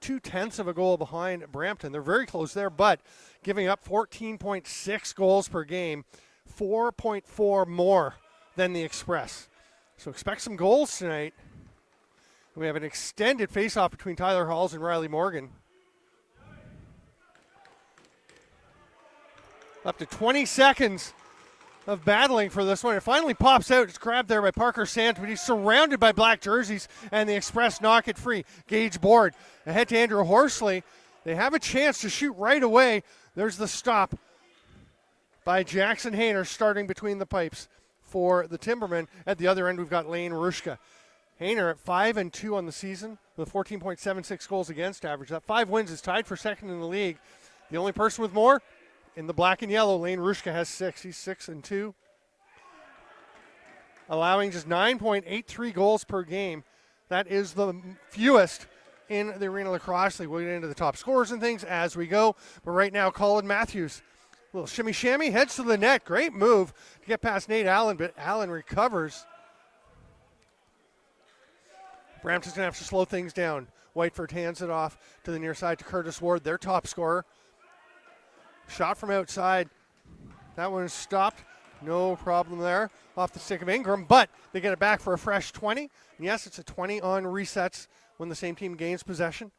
2/10 of a goal behind Brampton. They're very close there, but giving up 14.6 goals per game, 4.4 more than the Express. So expect some goals tonight. We have an extended face-off between Tyler Halls and Riley Morgan. Up to 20 seconds of battling for this one. It finally pops out. It's grabbed there by Parker Sands, but he's surrounded by black jerseys, and the Express knock it free. Gage Board ahead to Andrew Horsley. They have a chance to shoot right away. There's the stop by Jackson Hayner starting between the pipes for the Timbermen. At the other end, we've got Lane Rushka. Hayner at 5-2 on the season with 14.76 goals against average. That 5 wins is tied for second in the league. The only person with more in the black and yellow, Lane Rushka has 6. He's 6-2. Allowing just 9.83 goals per game. That is the fewest in the Arena Lacrosse League. We'll get into the top scores and things as we go. But right now, Colin Matthews, a little shimmy-shammy, heads to the net. Great move to get past Nate Allen, but Allen recovers. Brampton's going to have to slow things down. Whiteford hands it off to the near side to Curtis Ward, their top scorer. Shot from outside. That one is stopped. No problem there. Off the stick of Ingram, but they get it back for a fresh 20. And yes, it's a 20 on resets when the same team gains possession.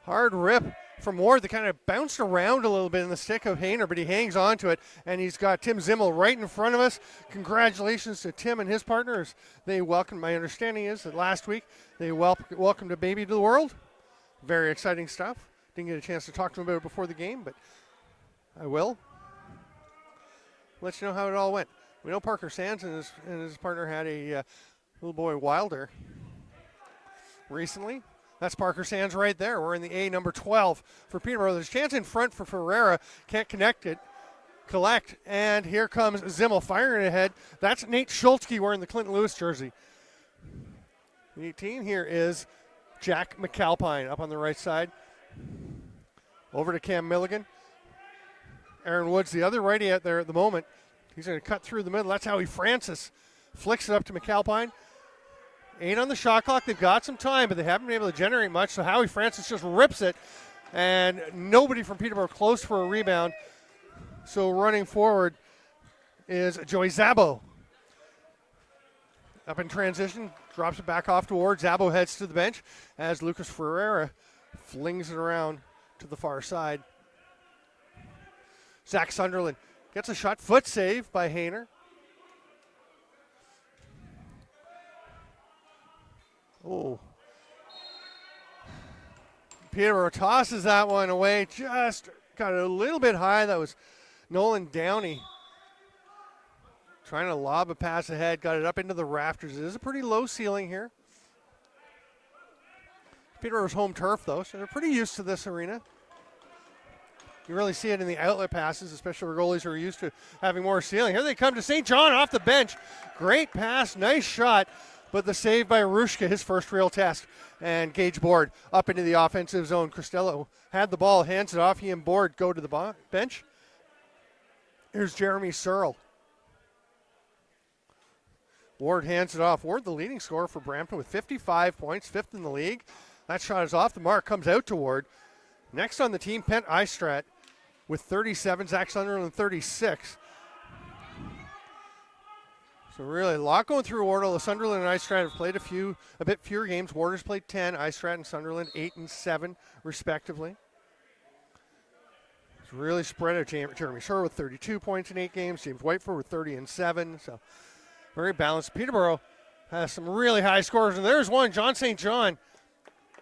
Hard rip from Ward that kind of bounced around a little bit in the stick of Hayner, but he hangs on to it, and he's got Tim Zimmel right in front of us. Congratulations to Tim and his partners. They welcomed, my understanding is that last week they welcomed a baby to the world. Very exciting stuff. Didn't get a chance to talk to him about it before the game, but I will. Let you know how it all went. We know Parker Sands and his partner had a little boy Wilder recently. That's Parker Sands right there. We're in the A, number 12 for Peterborough. There's a chance in front for Ferreira. Can't collect. And here comes Zimmel firing ahead. That's Nate Schultzke wearing the Clinton Lewis jersey. The 18 here is Jack McAlpine up on the right side. Over to Cam Milligan. Aaron Woods, the other righty out there at the moment. He's going to cut through the middle. That's Howie Francis. Flicks it up to McAlpine. 8 on the shot clock. They've got some time, but they haven't been able to generate much. So Howie Francis just rips it, and nobody from Peterborough close for a rebound. So running forward is Joey Zabo. Up in transition, drops it back off to Ward. Zabo heads to the bench as Lucas Ferreira flings it around to the far side. Zach Sunderland gets a shot, foot save by Hayner. Oh. Peterborough tosses that one away. Just got a little bit high. That was Nolan Downey trying to lob a pass ahead. Got it up into the rafters. It is a pretty low ceiling here. Peterborough's home turf, though, so they're pretty used to this arena. You really see it in the outlet passes, especially for goalies who are used to having more ceiling. Here they come to St. John off the bench. Great pass, nice shot. But the save by Rushka, his first real test. And Gage Board up into the offensive zone. Costello had the ball, hands it off. He and Board go to the bench. Here's Jeremy Searle. Ward hands it off. Ward, the leading scorer for Brampton with 55 points, 5th in the league. That shot is off the mark, comes out to Ward. Next on the team, Pent Eistrat with 37, Zach Sunderland 36. So really a lot going through Ward. Although Sunderland and Eistrat have played a bit fewer games. Ward has played 10, Eistrat and Sunderland 8 and 7 respectively. It's really spread out. Jeremy Shore with 32 points in 8 games. James Whiteford with 30 and 7. So very balanced. Peterborough has some really high scores. And there's one, John St. John,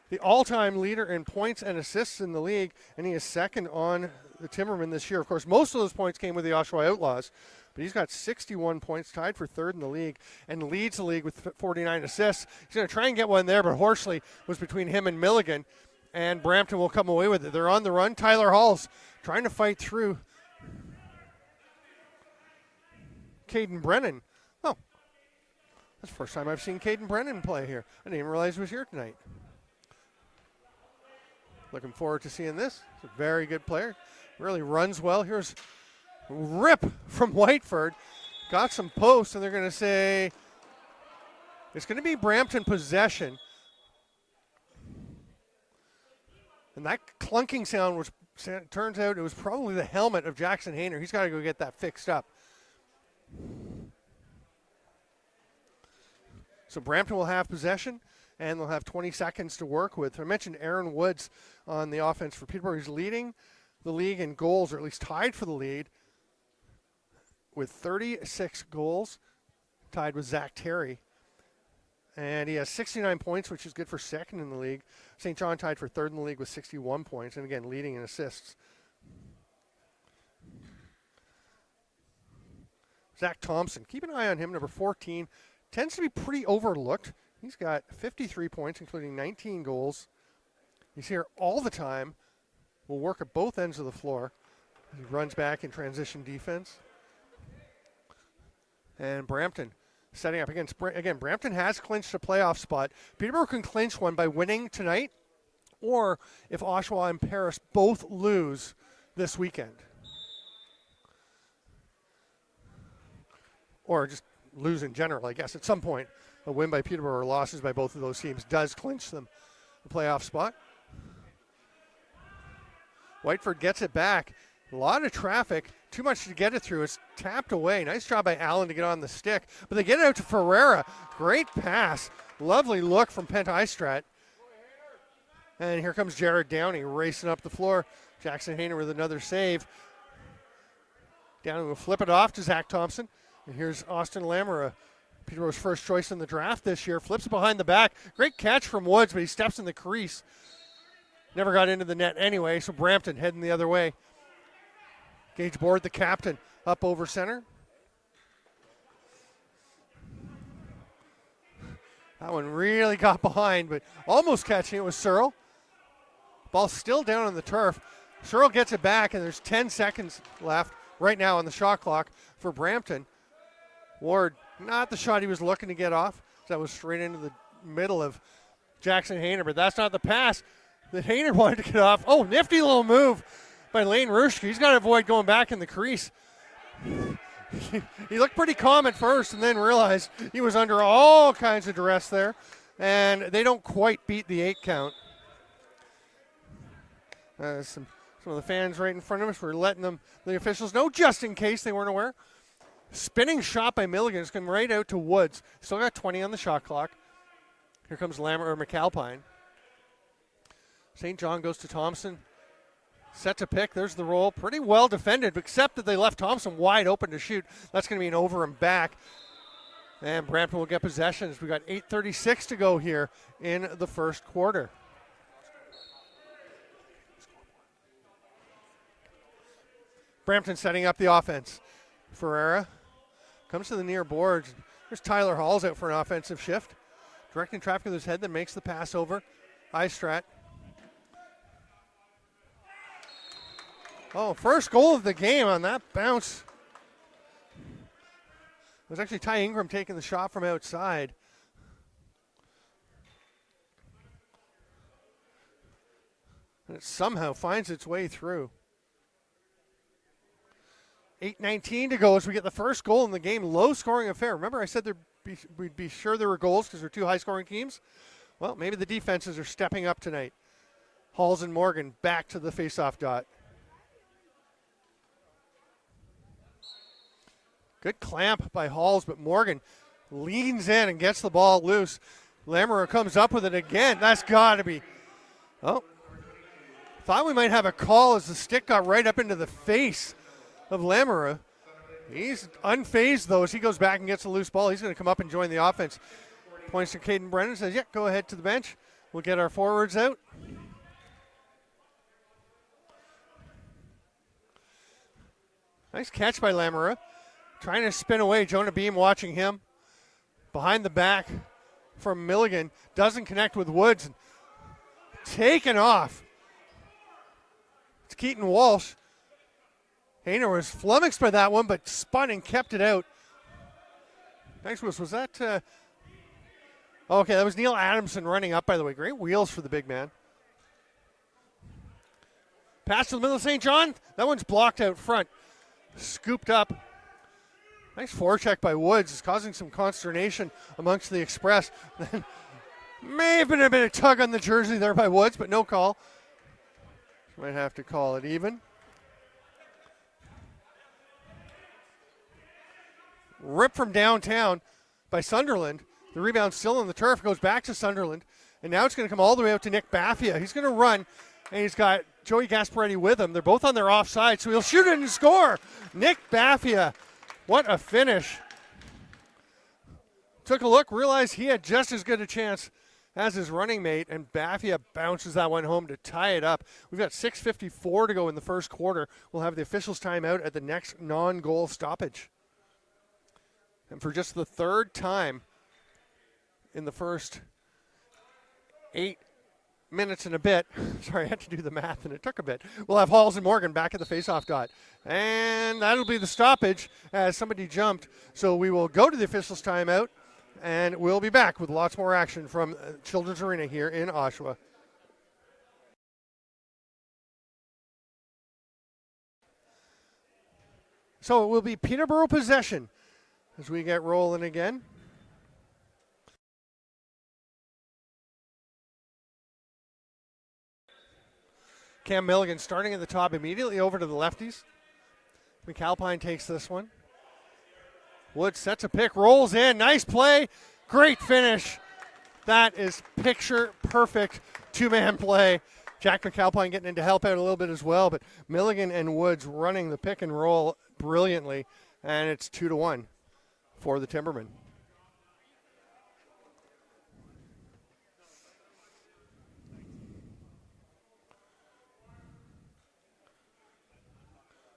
the all-time leader in points and assists in the league. And he is second on the Timbermen this year. Of course, most of those points came with the Oshawa Outlaws. But he's got 61 points, tied for 3rd in the league, and leads the league with 49 assists. He's going to try and get one there, but Horsley was between him and Milligan, and Brampton will come away with it. They're on the run. Tyler Hall's trying to fight through Caden Brennan. Oh, that's the first time I've seen Caden Brennan play here. I didn't even realize he was here tonight. Looking forward to seeing this. He's a very good player. Really runs well. Here's rip from Whiteford. Got some posts, and they're going to say it's going to be Brampton possession. And that clunking sound turns out it was probably the helmet of Jackson Hayner. He's got to go get that fixed up. So Brampton will have possession, and they'll have 20 seconds to work with. I mentioned Aaron Woods on the offense for Peterborough. He's leading the league in goals, or at least tied for the lead, with 36 goals, tied with Zach Terry. And he has 69 points, which is good for second in the league. St. John tied for third in the league with 61 points, and again, leading in assists. Zach Thompson, keep an eye on him, number 14. Tends to be pretty overlooked. He's got 53 points, including 19 goals. He's here all the time. Will work at both ends of the floor. He runs back in transition defense. And Brampton setting up against, again, Brampton has clinched a playoff spot. Peterborough can clinch one by winning tonight, or if Oshawa and Paris both lose this weekend. Or just lose in general, I guess. At some point, a win by Peterborough or losses by both of those teams does clinch them a playoff spot. Whiteford gets it back. A lot of traffic. Too much to get it through. It's tapped away. Nice job by Allen to get on the stick. But they get it out to Ferreira. Great pass. Lovely look from Pent Istrat. And here comes Jared Downey racing up the floor. Jackson Hayner with another save. Downey will flip it off to Zach Thompson. And here's Austin Lamera, Peterborough's first choice in the draft this year. Flips it behind the back. Great catch from Woods, but he steps in the crease. Never got into the net anyway, so Brampton heading the other way. Gage Board, the captain, up over center. That one really got behind, but almost catching it was Searle. Ball still down on the turf. Searle gets it back, and there's 10 seconds left right now on the shot clock for Brampton. Ward, not the shot he was looking to get off. That was straight into the middle of Jackson Hayner, but that's not the pass that Hayner wanted to get off. Oh, nifty little move by Lane Rushke. He's got to avoid going back in the crease. He looked pretty calm at first and then realized he was under all kinds of duress there, and they don't quite beat the 8 count. Some of the fans right in front of us were letting the officials know just in case they weren't aware. Spinning shot by Milligan. It's come right out to Woods. Still got 20 on the shot clock. Here comes McAlpine. St. John goes to Thompson. Set to pick. There's the roll. Pretty well defended, except that they left Thompson wide open to shoot. That's going to be an over and back. And Brampton will get possession as we got 8:36 to go here in the first quarter. Brampton setting up the offense. Ferreira comes to the near boards. There's Tyler Halls out for an offensive shift. Directing traffic with his head, then makes the pass over. Istrat. Oh, first goal of the game on that bounce. It was actually Ty Ingram taking the shot from outside. And it somehow finds its way through. 8:19 to go as we get the first goal in the game. Low scoring affair. Remember I said we'd be sure there were goals because they're two high scoring teams? Well, maybe the defenses are stepping up tonight. Halls and Morgan back to the faceoff dot. Good clamp by Halls, but Morgan leans in and gets the ball loose. Lamoureux comes up with it again. That's got to be. Oh. Thought we might have a call as the stick got right up into the face of Lamoureux. He's unfazed, though, as he goes back and gets a loose ball. He's going to come up and join the offense. Points to Caden Brennan, says, yeah, go ahead to the bench. We'll get our forwards out. Nice catch by Lamoureux. Trying to spin away. Jonah Beam watching him. Behind the back from Milligan. Doesn't connect with Woods. Taken off. It's Keaton Walsh. Hayner was flummoxed by that one, but spun and kept it out. Nice was that? Okay, that was Neil Adamson running up, by the way. Great wheels for the big man. Pass to the middle of St. John. That one's blocked out front. Scooped up. Nice forecheck by Woods. It's causing some consternation amongst the Express. May have been a bit of tug on the jersey there by Woods, but no call. Might have to call it even. Rip from downtown by Sunderland. The rebound still on the turf, goes back to Sunderland. And now it's going to come all the way out to Nick Baffia. He's going to run, and he's got Joey Gasparetti with him. They're both on their offside, so he'll shoot it and score. Nick Baffia, what a finish. Took a look, realized he had just as good a chance as his running mate, and Baffia bounces that one home to tie it up. We've got 6:54 to go in the first quarter. We'll have the officials' timeout at the next non-goal stoppage. And for just the third time in the first 8 minutes and a bit, sorry, I had to do the math and it took a bit, we'll have Halls and Morgan back at the face-off dot. And that'll be the stoppage as somebody jumped. So we will go to the officials' timeout, and we'll be back with lots more action from Children's Arena here in Oshawa. So it will be Peterborough possession as we get rolling again. Cam Milligan starting at the top, immediately over to the lefties. McAlpine takes this one. Woods sets a pick, rolls in, nice play, great finish. That is picture perfect two-man play. Jack McAlpine getting in to help out a little bit as well, but Milligan and Woods running the pick and roll brilliantly, and it's 2-1 for the Timbermen.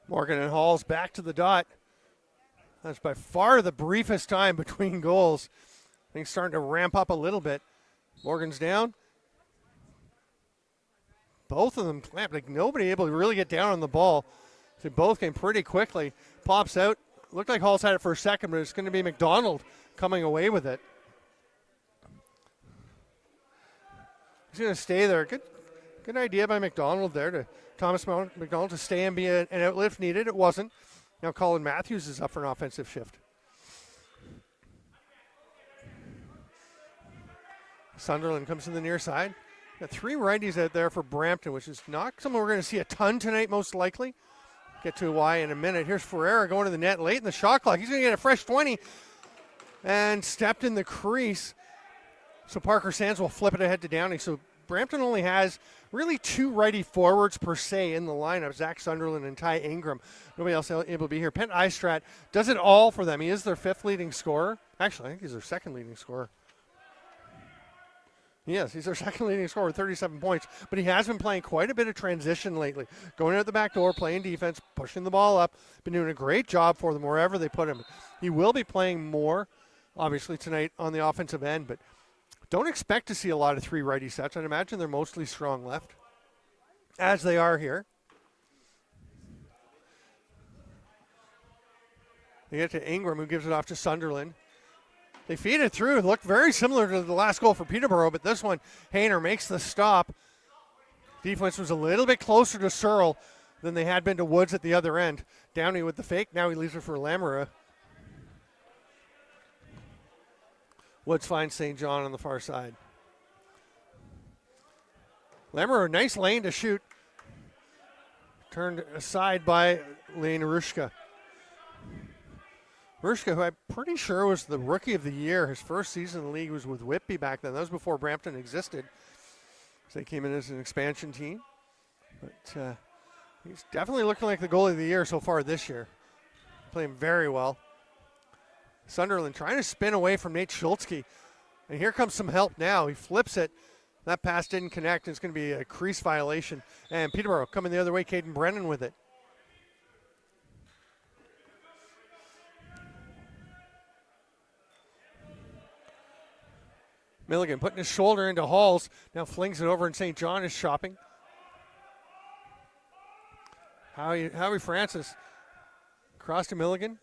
Morgan and Halls back to the dot. That's by far the briefest time between goals. Things starting to ramp up a little bit. Morgan's down. Both of them clamped, like nobody able to really get down on the ball. They both came pretty quickly. Pops out. Looked like Halls had it for a second, but it's going to be McDonald coming away with it. He's going to stay there. Good idea by McDonald there to Thomas McDonald to stay and be an outlet if needed. It wasn't. Now Colin Matthews is up for an offensive shift. Sunderland comes to the near side. Got 3 righties out there for Brampton, which is not something we're going to see a ton tonight, most likely. Get to why in a minute. Here's Ferreira going to the net late in the shot clock. He's going to get a fresh 20 and stepped in the crease. So Parker Sands will flip it ahead to Downey. So Brampton only has really 2 righty forwards per se in the lineup, Zach Sunderland and Ty Ingram. Nobody else able to be here. Penn Eistrat does it all for them. He is their 5th leading scorer. Actually, I think he's their 2nd leading scorer. Yes, he's their 2nd leading scorer with 37 points, but he has been playing quite a bit of transition lately. Going out the back door, playing defense, pushing the ball up. Been doing a great job for them wherever they put him. He will be playing more, obviously, tonight on the offensive end, but don't expect to see a lot of 3 righty sets. I'd imagine they're mostly strong left, as they are here. They get to Ingram, who gives it off to Sunderland. They feed it through. It looked very similar to the last goal for Peterborough, but this one, Hayner makes the stop. Defense was a little bit closer to Searle than they had been to Woods at the other end. Downey with the fake. Now he leaves it for Lamoureux. Woods finds St. John on the far side. Lamoureux, nice lane to shoot. Turned aside by Lane Rushka. Rushka, who I'm pretty sure was the Rookie of the Year. His first season in the league was with Whitby back then. That was before Brampton existed. So they came in as an expansion team. But he's definitely looking like the goalie of the year so far this year. Playing very well. Sunderland trying to spin away from Nate Schultzke. And here comes some help now. He flips it. That pass didn't connect. It's going to be a crease violation. And Peterborough coming the other way. Caden Brennan with it. Milligan putting his shoulder into Halls. Now flings it over, and St. John is shopping. Howie Francis. Cross to Milligan.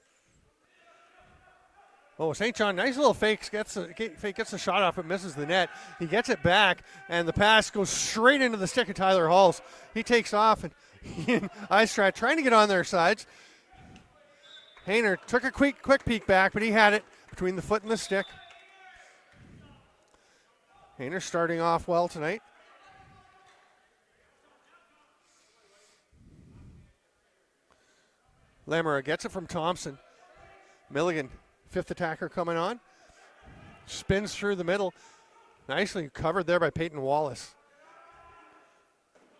Oh, St. John, nice little fake. Gets the shot off, but misses the net. He gets it back, and the pass goes straight into the stick of Tyler Halls. He takes off, and he and Eistrat trying to get on their sides. Hayner took a quick peek back, but he had it between the foot and the stick. Hayner starting off well tonight. Lamera gets it from Thompson. Milligan, fifth attacker coming on. Spins through the middle. Nicely covered there by Peyton Wallace.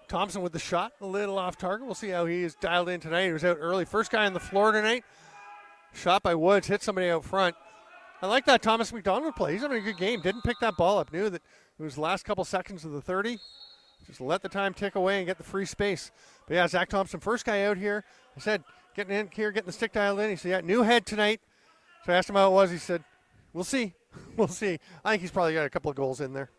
Thompson with the shot, a little off target. We'll see how he is dialed in tonight. He was out early. First guy on the floor tonight. Shot by Woods, hit somebody out front. I like that Thomas McDonald play. He's having a good game. Didn't pick that ball up. Knew that it was the last couple seconds of the 30. Just let the time tick away and get the free space. But yeah, Zach Thompson, first guy out here. I said, getting in here, getting the stick dialed in. He said, yeah, new head tonight. So I asked him how it was. He said, we'll see. We'll see. I think he's probably got a couple of goals in there.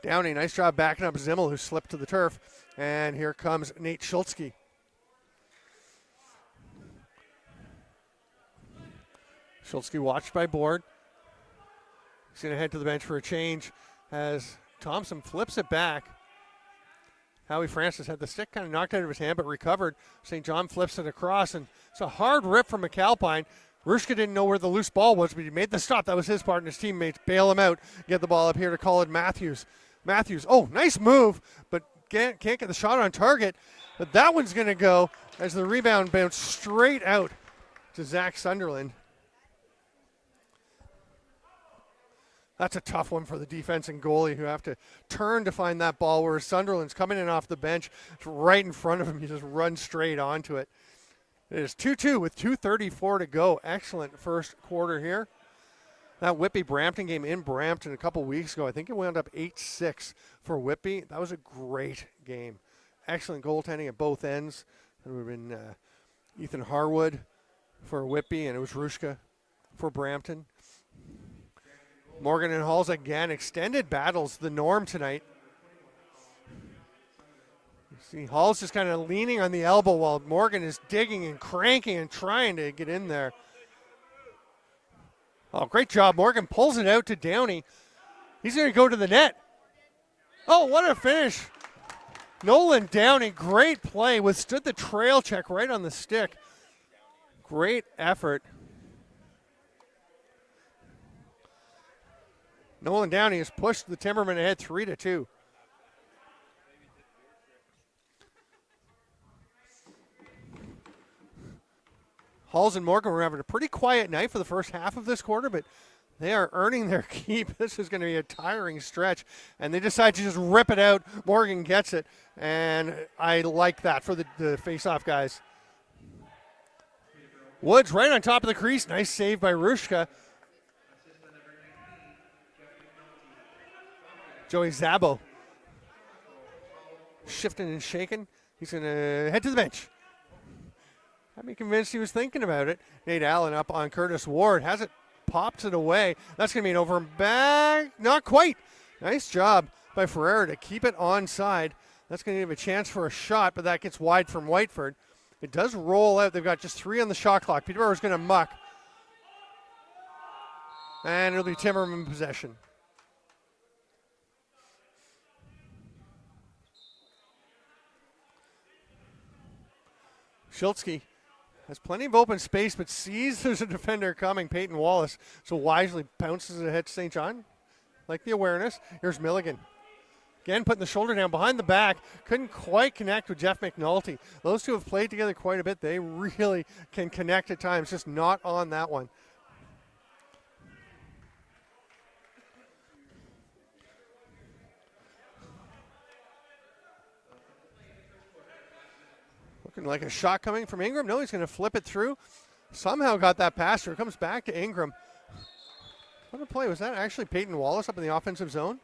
Downey, nice job backing up Zimmel, who slipped to the turf. And here comes Nate Schultzke. Schultzke watched by Board. He's going to head to the bench for a change as Thompson flips it back. Howie Francis had the stick kind of knocked out of his hand but recovered. St. John flips it across, and it's a hard rip from McAlpine. Rushka didn't know where the loose ball was, but he made the stop. That was his part, and his teammates bail him out. Get the ball up here to Colin Matthews. Oh, nice move, but can't get the shot on target. But that one's going to go as the rebound bounced straight out to Zach Sunderland. That's a tough one for the defense and goalie who have to turn to find that ball, whereas Sunderland's coming in off the bench. It's right in front of him. You just run straight onto it. It is 2-2 with 2:34 to go. Excellent first quarter here. That Whitby-Brampton game in Brampton a couple weeks ago, I think it wound up 8-6 for Whitby. That was a great game. Excellent goaltending at both ends. It would have been Ethan Harwood for Whitby, and it was Rushka for Brampton. Morgan and Halls again, extended battles, the norm tonight. You see Halls just kind of leaning on the elbow while Morgan is digging and cranking and trying to get in there. Oh, great job. Morgan pulls it out to Downey. He's going to go to the net. Oh, what a finish. Nolan Downey, great play, withstood the trail check right on the stick. Great effort. Nolan Downey has pushed the Timbermen ahead 3-2. Halls and Morgan were having a pretty quiet night for the first half of this quarter, but they are earning their keep. This is going to be a tiring stretch, and they decide to just rip it out. Morgan gets it, and I like that for the face-off guys. Woods right on top of the crease. Nice save by Rushka. Joey Zabo shifting and shaking. He's going to head to the bench. I'd be convinced he was thinking about it. Nate Allen up on Curtis Ward. Has it, pops it away. That's going to be an over and back. Not quite. Nice job by Ferreira to keep it onside. That's going to give a chance for a shot, but that gets wide from Whiteford. It does roll out. They've got just 3 on the shot clock. Peterborough is going to muck. And it'll be Timberman possession. Schultzke has plenty of open space, but sees there's a defender coming, Peyton Wallace, so wisely bounces it ahead to St. John. Like the awareness. Here's Milligan. Again, putting the shoulder down behind the back. Couldn't quite connect with Jeff McNulty. Those two have played together quite a bit. They really can connect at times, just not on that one. Like a shot coming from Ingram. No, he's going to flip it through. Somehow got that pass through. It comes back to Ingram. What a play. Was that actually Peyton Wallace up in the offensive zone?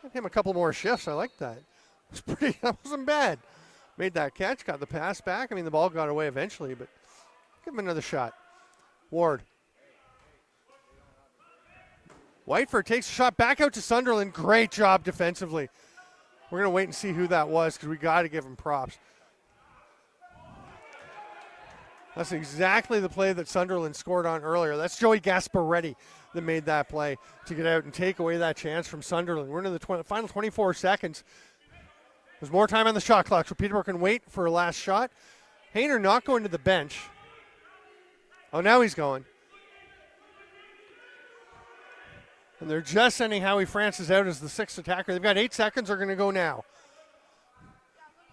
Got him a couple more shifts. I like that. That wasn't bad. Made that catch, got the pass back. I mean, the ball got away eventually, but give him another shot. Ward. Whiteford takes a shot back out to Sunderland. Great job defensively. We're going to wait and see who that was because we got to give him props. That's exactly the play that Sunderland scored on earlier. That's Joey Gasparetti that made that play to get out and take away that chance from Sunderland. We're into the final 24 seconds. There's more time on the shot clock, so Peterborough can wait for a last shot. Hayner not going to the bench. Oh, now he's going. And they're just sending Howie Francis out as the 6th attacker. They've got 8 seconds. They're going to go now.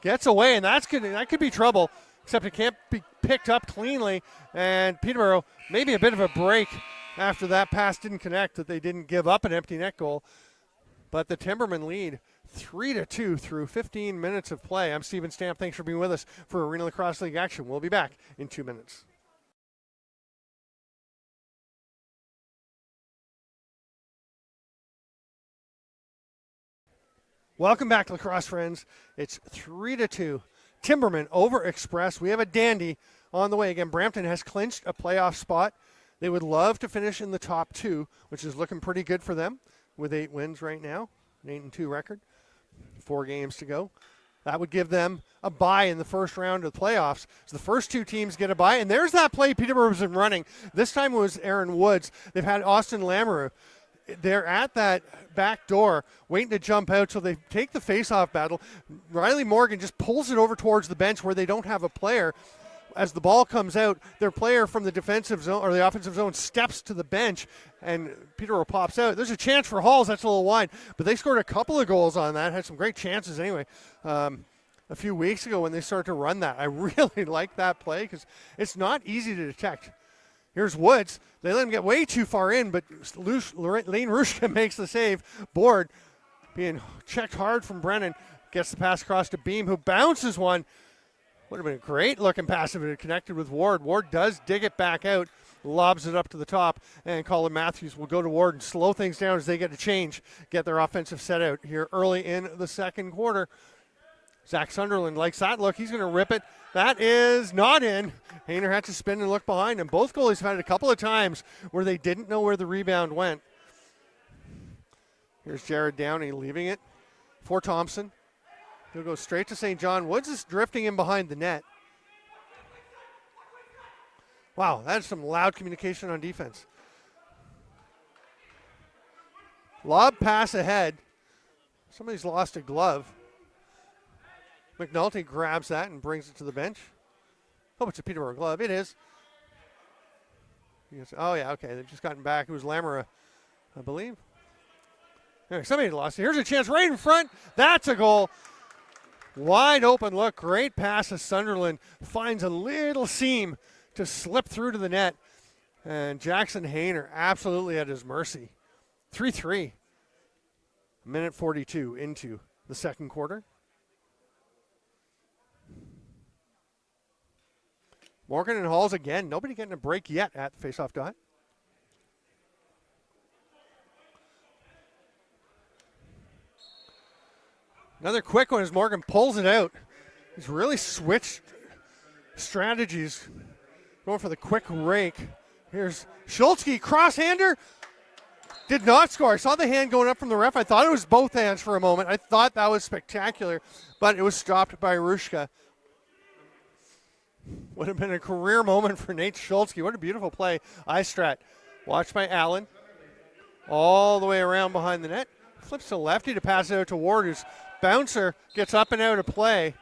Gets away, and that could be trouble. except it can't be picked up cleanly. And Peterborough, maybe a bit of a break after that pass didn't connect, that they didn't give up an empty net goal. But the Timbermen lead 3-2 through 15 minutes of play. I'm Steven Stamp. Thanks for being with us for Arena Lacrosse League action. We'll be back in 2 minutes. Welcome back, lacrosse friends. It's 3-2. Timbermen over Express. We have a dandy on the way. Again, Brampton has clinched a playoff spot. They would love to finish in the top 2, which is looking pretty good for them with 8 wins right now, an 8-2 record, 4 games to go. That would give them a bye in the first round of the playoffs. So the first 2 teams get a bye, and there's that play Peterborough's been running. This time it was Aaron Woods. They've had Austin Lamoureux. They're at that back door waiting to jump out, so they take the face-off battle. Riley Morgan just pulls it over towards the bench where they don't have a player. As the ball comes out, their player from the defensive zone or the offensive zone steps to the bench, and Peterborough pops out. There's a chance for Halls. That's a little wide, but they scored a couple of goals on that. Had some great chances anyway. A few weeks ago when they started to run that, I really like that play because it's not easy to detect. Here's Woods. They let him get way too far in, but Lane Rushka makes the save. Board being checked hard from Brennan. Gets the pass across to Beam, who bounces one. Would have been a great looking pass if it had connected with Ward. Ward does dig it back out, lobs it up to the top, and Colin Matthews will go to Ward and slow things down as they get to change, get their offensive set out here early in the second quarter. Zach Sunderland likes that look. He's going to rip it. That is not in. Hayner had to spin and look behind him. Both goalies have had it a couple of times where they didn't know where the rebound went. Here's Jared Downey leaving it for Thompson. He'll go straight to St. John. Woods is drifting in behind the net. Wow, that's some loud communication on defense. Lob pass ahead. Somebody's lost a glove. McNulty grabs that and brings it to the bench. Oh, it's a Peterborough glove. It is. Oh, yeah, okay. They've just gotten back. It was Lamoureux, I believe. Anyway, somebody lost it. Here's a chance right in front. That's a goal. Wide open look. Great pass as Sunderland finds a little seam to slip through to the net. And Jackson Hayner absolutely at his mercy. 3-3. Minute 42 into the second quarter. Morgan and Halls again. Nobody getting a break yet at the faceoff dot. Another quick one as Morgan pulls it out. He's really switched strategies. Going for the quick rake. Here's Schultzke, cross-hander. Did not score. I saw the hand going up from the ref. I thought it was both hands for a moment. I thought that was spectacular, but it was stopped by Rushka. Would have been a career moment for Nate Schultzke. What a beautiful play. Istrat, watched by Allen. All the way around behind the net. Flips to lefty to pass it out to Ward, whose bouncer gets up and out of play.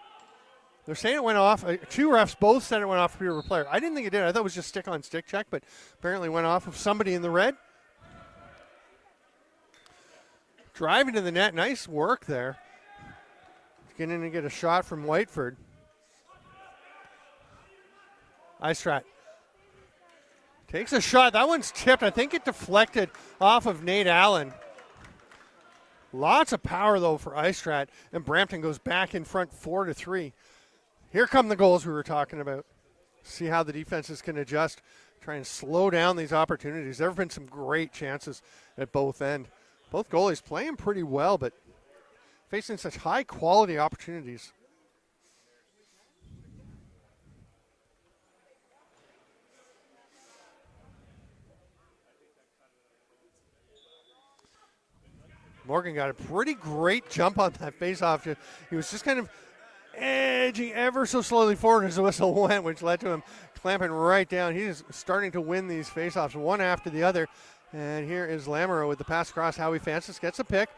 They're saying it went off. 2 refs both said it went off for a player. I didn't think it did. I thought it was just stick-on-stick check, but apparently went off of somebody in the red. Driving to the net. Nice work there. Get in and get a shot from Whiteford. Istrat takes a shot. That one's tipped. I think it deflected off of Nate Allen. Lots of power, though, for Istrat. And Brampton goes back in front 4-3. Here come the goals we were talking about. See how the defenses can adjust, try and slow down these opportunities. There have been some great chances at both ends. Both goalies playing pretty well, but facing such high-quality opportunities. Morgan got a pretty great jump on that faceoff. He was just kind of edging ever so slowly forward as the whistle went, which led to him clamping right down. He's starting to win these faceoffs one after the other. And here is Lamoureux with the pass across. Howie Francis gets a pick.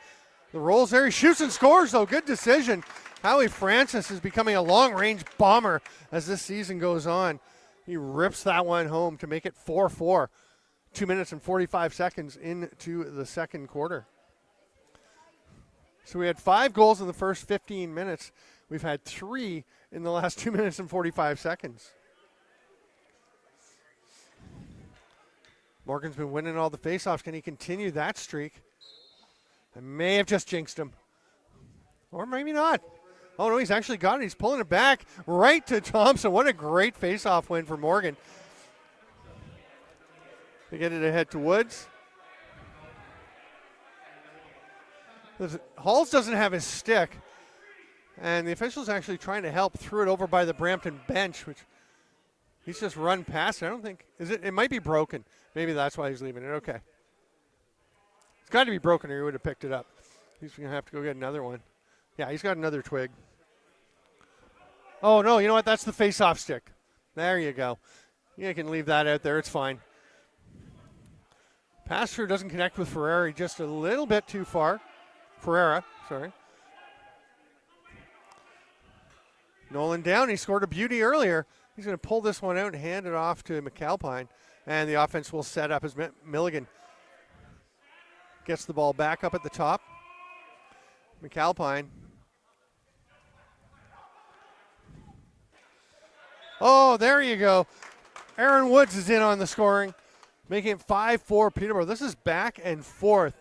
The rolls there. He shoots and scores, though. Good decision. Howie Francis is becoming a long-range bomber as this season goes on. He rips that one home to make it 4-4. 2 minutes and 45 seconds into the second quarter. So we had 5 goals in the first 15 minutes. We've had 3 in the last 2 minutes and 45 seconds. Morgan's been winning all the faceoffs. Can he continue that streak? I may have just jinxed him. Or maybe not. Oh, no, he's actually got it. He's pulling it back right to Thompson. What a great faceoff win for Morgan. They get it ahead to Woods. Halls doesn't have his stick. And the official's actually trying to help. Threw it over by the Brampton bench, which he's just run past it. I don't think, it might be broken. Maybe that's why he's leaving it. Okay. It's got to be broken or he would have picked it up. He's going to have to go get another one. Yeah, he's got another twig. Oh, no, you know what? That's the face-off stick. There you go. You can leave that out there. It's fine. Pass through doesn't connect with Ferrari just a little bit too far. Ferreira, sorry. Nolan down. He scored a beauty earlier. He's going to pull this one out and hand it off to McAlpine. And the offense will set up as Milligan gets the ball back up at the top. McAlpine. Oh, there you go. Aaron Woods is in on the scoring, making it 5-4 Peterborough. This is back and forth.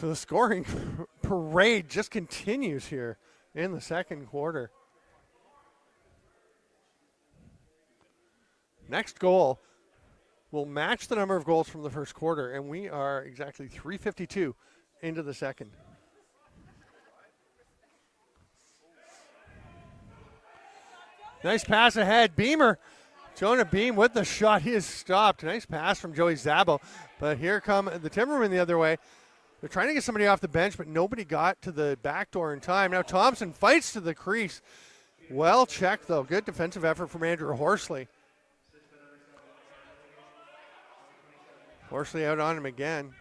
So the scoring parade just continues here in the second quarter. Next goal will match the number of goals from the first quarter, and we are exactly 3:52 into the second. Nice pass ahead. Beamer. Jonah Beam with the shot. He is stopped. Nice pass from Joey Zabo. But here come the Timbermen the other way. They're trying to get somebody off the bench, but nobody got to the back door in time. Now Thompson fights to the crease. Well checked, though. Good defensive effort from Andrew Horsley. Horsley out on him again.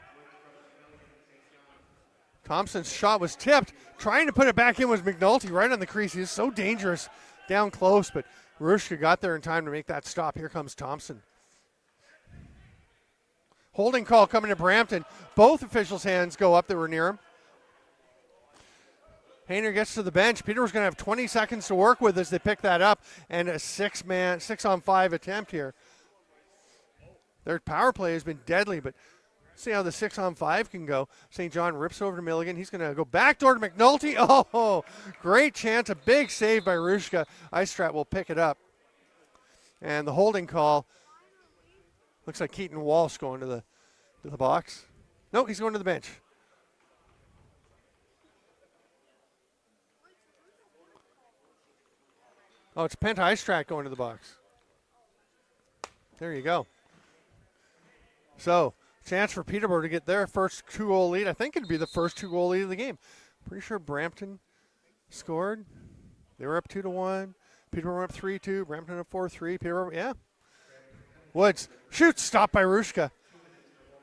Thompson's shot was tipped. Trying to put it back in was McNulty right on the crease. He is so dangerous down close, but Rushka got there in time to make that stop. Here comes Thompson. Holding call coming to Brampton. Both officials' hands go up that were near him. Hayner gets to the bench. Peter's going to have 20 seconds to work with as they pick that up, and a 6-on-5 attempt here. Their power play has been deadly, but see how the 6-on-5 can go. St. John rips over to Milligan. He's going to go backdoor to McNulty. Oh, great chance. A big save by Rushka. Istrat will pick it up. And the holding call. Looks like Keaton Walsh going to the box. No, he's going to the bench. Oh, it's Penta Istrat going to the box. There you go. So, chance for Peterborough to get their first 2-goal lead. I think it'd be the first 2-goal lead of the game. Pretty sure Brampton scored. They were up 2-1. Peterborough went up 3-2. Brampton up 4-3. Peterborough, yeah. Woods shoots, stopped by Rushka.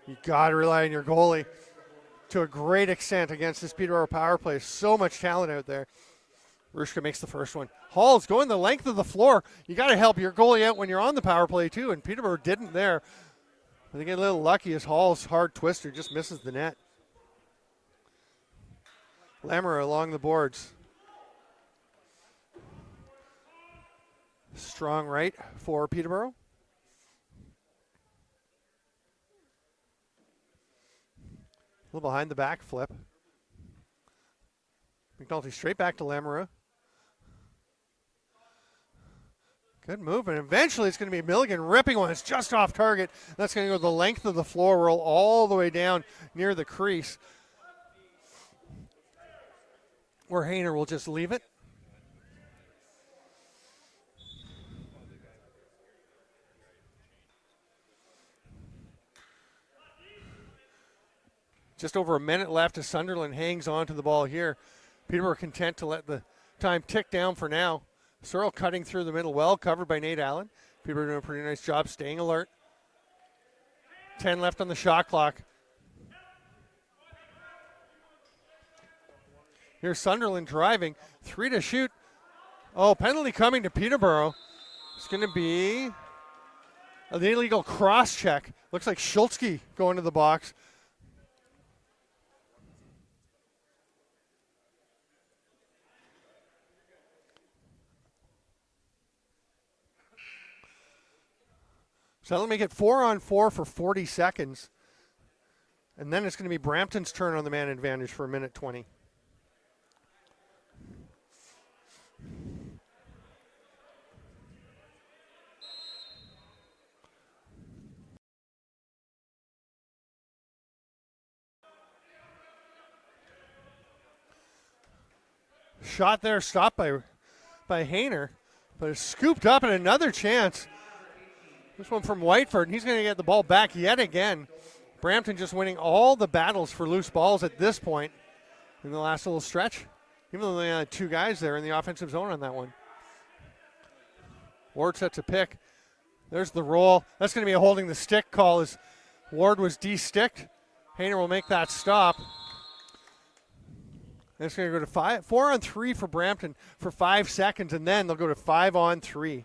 You got to rely on your goalie to a great extent against this Peterborough power play. So much talent out there. Rushka makes the first one. Hall's going the length of the floor. You got to help your goalie out when you're on the power play too, and Peterborough didn't there. They get a little lucky as Hall's hard twister just misses the net. Lammer along the boards. Strong right for Peterborough. A little behind the back flip. McNulty straight back to Lamoureux. Good movement. Eventually it's going to be Milligan ripping one. It's just off target. That's going to go the length of the floor, roll all the way down near the crease, where Hayner will just leave it. Just over a minute left as Sunderland hangs on to the ball here. Peterborough content to let the time tick down for now. Searle cutting through the middle, well covered by Nate Allen. Peterborough doing a pretty nice job staying alert. 10 left on the shot clock. Here's Sunderland driving. 3 to shoot. Oh, penalty coming to Peterborough. It's going to be The illegal cross check. Looks like Schultzke going to the box. So that'll make it 4-on-4 for 40 seconds. And then it's going to be Brampton's turn on the man advantage for 1:20. Shot there, stopped by Hayner, but it's scooped up and another chance. This one from Whiteford, and he's going to get the ball back yet again. Brampton just winning all the battles for loose balls at this point in the last little stretch, even though they had two guys there in the offensive zone on that one. Ward sets a pick. There's the roll. That's going to be a holding the stick call as Ward was de-sticked. Hayner will make that stop. And it's going to go to 4-on-3 for Brampton for 5 seconds, and then they'll go to 5-on-3.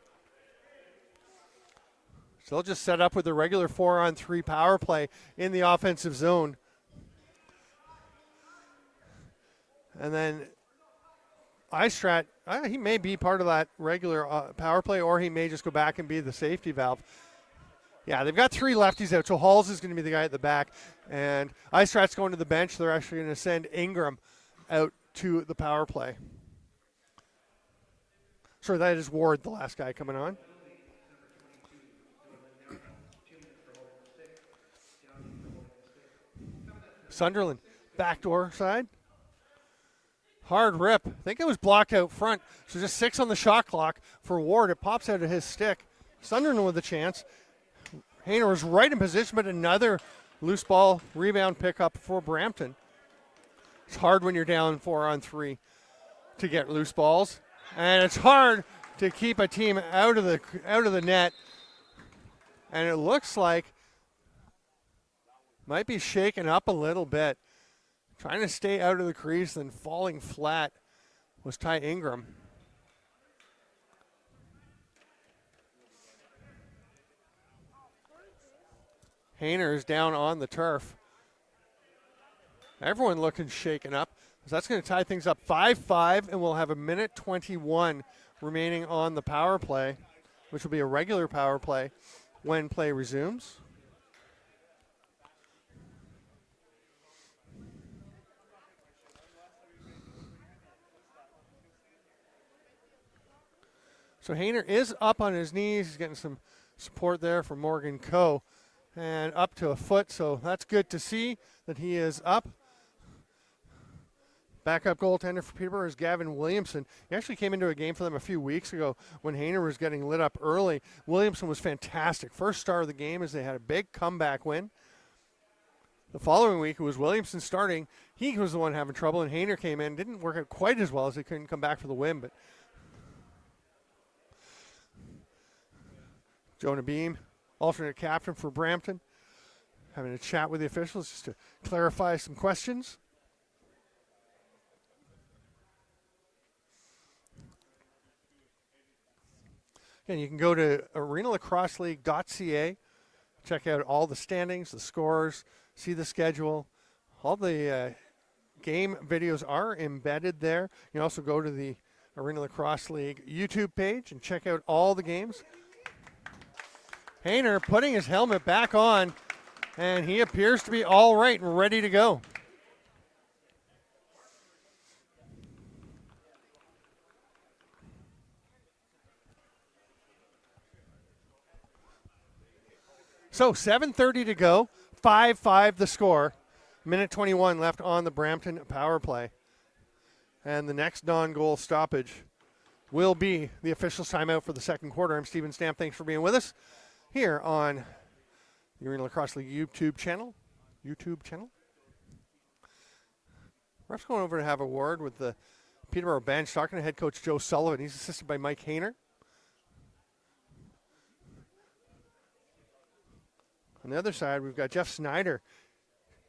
So they'll just set up with the regular 4-on-3 power play in the offensive zone. And then Istrat, he may be part of that regular power play, or he may just go back and be the safety valve. Yeah, they've got 3 lefties out, so Halls is going to be the guy at the back. And Istrat's going to the bench. They're actually going to send Ingram out to the power play. Sorry, that is Ward, the last guy coming on. Sunderland, backdoor side. Hard rip. I think it was blocked out front. So just 6 on the shot clock for Ward. It pops out of his stick. Sunderland with a chance. Hayner was right in position, but another loose ball rebound pickup for Brampton. It's hard when you're down 4-on-3 to get loose balls. And it's hard to keep a team out of the net. And it looks like might be shaken up a little bit. Trying to stay out of the crease, then falling flat was Ty Ingram. Hayner is down on the turf. Everyone looking shaken up. So that's going to tie things up 5-5, and we'll have 1:21 remaining on the power play, which will be a regular power play when play resumes. So Hayner is up on his knees. He's getting some support there from Morgan Coe. And up to a foot, so that's good to see that he is up. Backup goaltender for Peterborough is Gavin Williamson. He actually came into a game for them a few weeks ago when Hayner was getting lit up early. Williamson was fantastic. First star of the game as they had a big comeback win. The following week, it was Williamson starting. He was the one having trouble, and Hayner came in. Didn't work out quite as well as he couldn't come back for the win, but Jonah Beam, alternate captain for Brampton, having a chat with the officials just to clarify some questions. Again, you can go to Arenalacrosseleague.ca, check out all the standings, the scores, see the schedule. All the game videos are embedded there. You can also go to the Arena Lacrosse League YouTube page and check out all the games. Hayner putting his helmet back on, and he appears to be all right and ready to go. So 7:30 to go, 5-5 the score. 1:21 left on the Brampton power play. And the next non-goal stoppage will be the official's timeout for the second quarter. I'm Steven Stamp. Thanks for being with us here on the Arena Lacrosse League YouTube channel. Ref's going over to have a word with the Peterborough bench, talking to head coach Joe Sullivan. He's assisted by Mike Hayner. On the other side, we've got Jeff Snyder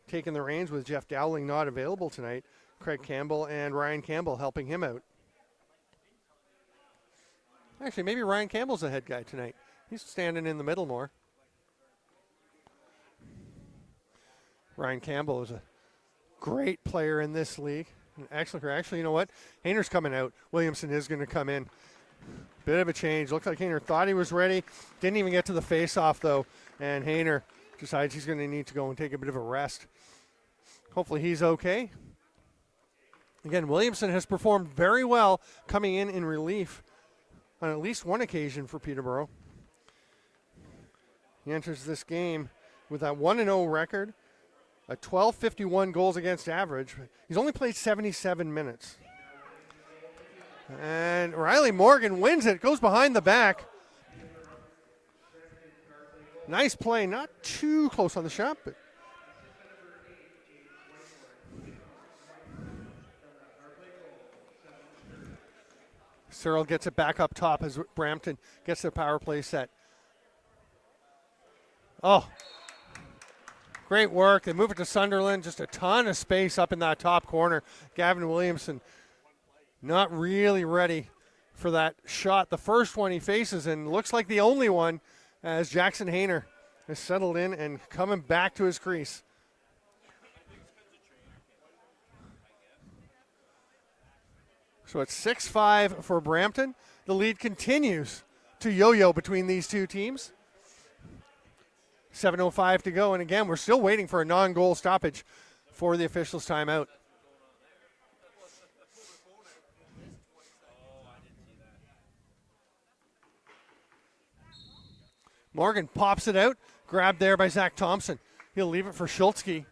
taking the reins with Jeff Dowling not available tonight. Craig Campbell and Ryan Campbell helping him out. Actually, maybe Ryan Campbell's the head guy tonight. He's standing in the middle more. Ryan Campbell is a great player in this league. Excellent. Actually, you know what? Hayner's coming out. Williamson is going to come in. Bit of a change. Looks like Hayner thought he was ready. Didn't even get to the face-off, though. And Hayner decides he's going to need to go and take a bit of a rest. Hopefully he's okay. Again, Williamson has performed very well coming in relief on at least one occasion for Peterborough. He enters this game with that 1-0 record, a 12.51 goals against average. He's only played 77 minutes. And Riley Morgan wins it, goes behind the back. Nice play, not too close on the shot, but Searle gets it back up top as Brampton gets their power play set. Oh, great work. They move it to Sunderland. Just a ton of space up in that top corner. Gavin Williamson not really ready for that shot. The first one he faces, and looks like the only one, as Jackson Hayner has settled in and coming back to his crease. So it's 6-5 for Brampton. The lead continues to yo-yo between these two teams. 7:05 to go, and again, we're still waiting for a non-goal stoppage for the officials' timeout. Morgan pops it out, grabbed there by Zach Thompson. He'll leave it for Schultzke.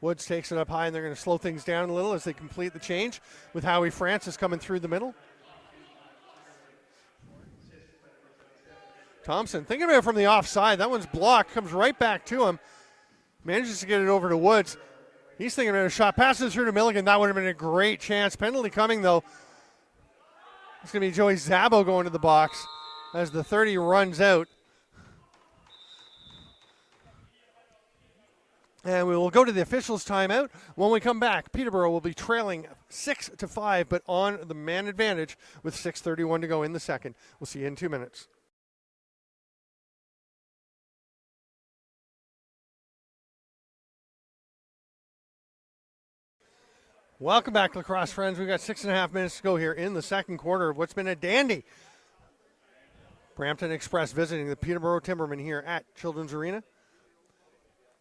Woods takes it up high, and they're going to slow things down a little as they complete the change with Howie Francis coming through the middle. Thompson thinking about it from the offside. That one's blocked, comes right back to him. Manages to get it over to Woods. He's thinking about a shot, passes through to Milligan. That would have been a great chance. Penalty coming, though. It's going to be Joey Zabo going to the box as the 30 runs out. And we will go to the officials' timeout. When we come back, Peterborough will be trailing 6-5, but on the man advantage with 6:31 to go in the second. We'll see you in 2 minutes. Welcome back, lacrosse friends. We've got 6.5 minutes to go here in the second quarter of what's been a dandy. Brampton Express visiting the Peterborough Timbermen here at Children's Arena.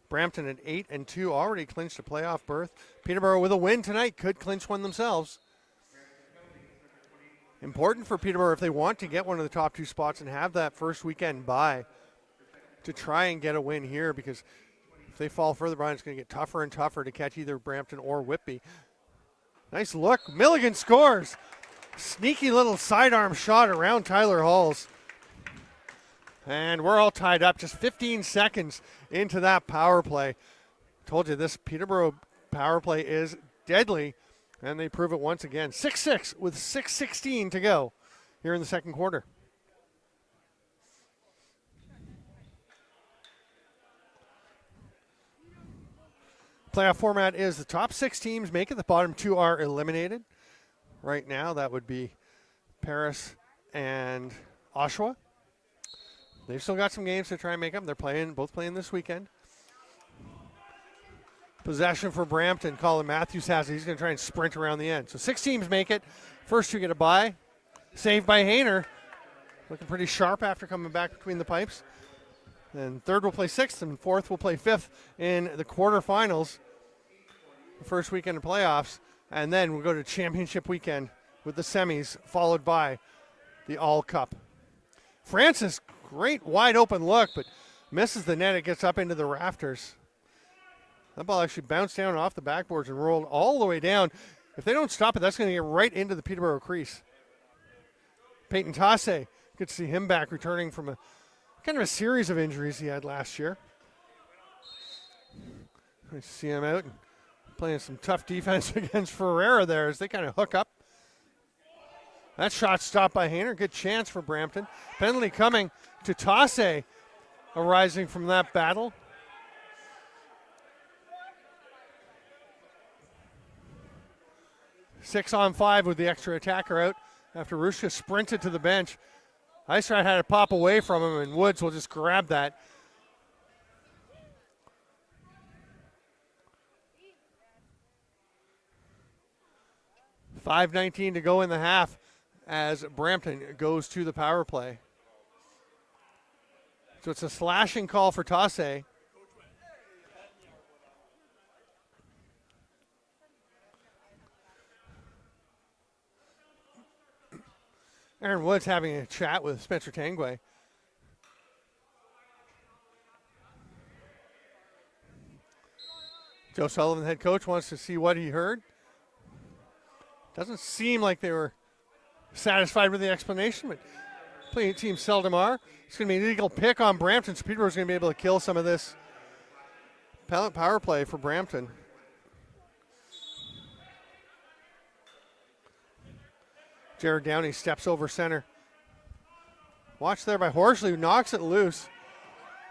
Brampton at 8-2 already clinched a playoff berth. Peterborough with a win tonight could clinch one themselves. Important for Peterborough if they want to get one of the top two spots and have that first weekend bye to try and get a win here, because if they fall further behind, it's going to get tougher and tougher to catch either Brampton or Whitby. Nice look. Milligan scores. Sneaky little sidearm shot around Tyler Halls. And we're all tied up, just 15 seconds into that power play. Told you this Peterborough power play is deadly, and they prove it once again. 6-6 with 6:16 to go here in the second quarter. Playoff format is the top 6 teams make it. The bottom 2 are eliminated. Right now, that would be Paris and Oshawa. They've still got some games to try and make up. They're both playing this weekend. Possession for Brampton. Colin Matthews has it. He's going to try and sprint around the end. So 6 teams make it. First 2 get a bye. Saved by Hayner. Looking pretty sharp after coming back between the pipes. And third will play 6th, and fourth will play 5th in the quarterfinals. The first weekend of playoffs. And then we'll go to championship weekend with the semis, followed by the All Cup. Francis, great wide open look, but misses the net. It gets up into the rafters. That ball actually bounced down off the backboards and rolled all the way down. If they don't stop it, that's going to get right into the Peterborough crease. Peyton Tasse, good to see him back, returning from a kind of a series of injuries he had last year. Nice to see him out and playing some tough defense against Ferreira there as they kind of hook up. That shot stopped by Hayner. Good chance for Brampton. Penalty coming to Tasse, arising from that battle. Six on 5 with the extra attacker out after Rushka sprinted to the bench. Eistrat had to pop away from him, and Woods will just grab that. .5:19 to go in the half as Brampton goes to the power play. So it's a slashing call for Tassé. Aaron Woods having a chat with Spencer Tangway. Joe Sullivan, head coach, wants to see what he heard. Doesn't seem like they were satisfied with the explanation, but playing team seldom are. It's going to be an illegal pick on Brampton, so Peterborough's going to be able to kill some of this power play for Brampton. Jared Downey steps over center. Watch there by Horsley, who knocks it loose.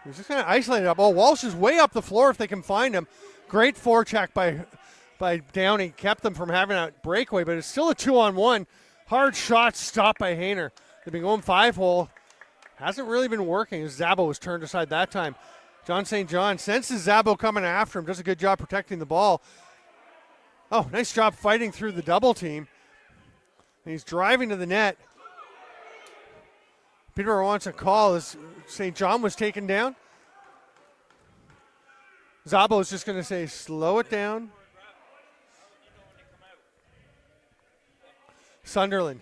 He's just kind of isolated up. Oh, Walsh is way up the floor if they can find him. Great forecheck by Downey. Kept them from having a breakaway, but it's still a 2-on-1. Hard shot stopped by Hayner. They've been going 5-hole. Hasn't really been working as Zabo was turned aside that time. John St. John senses Zabo coming after him. Does a good job protecting the ball. Oh, nice job fighting through the double team. And he's driving to the net. Peterborough wants a call as St. John was taken down. Zabo is just going to say, slow it down. Sunderland.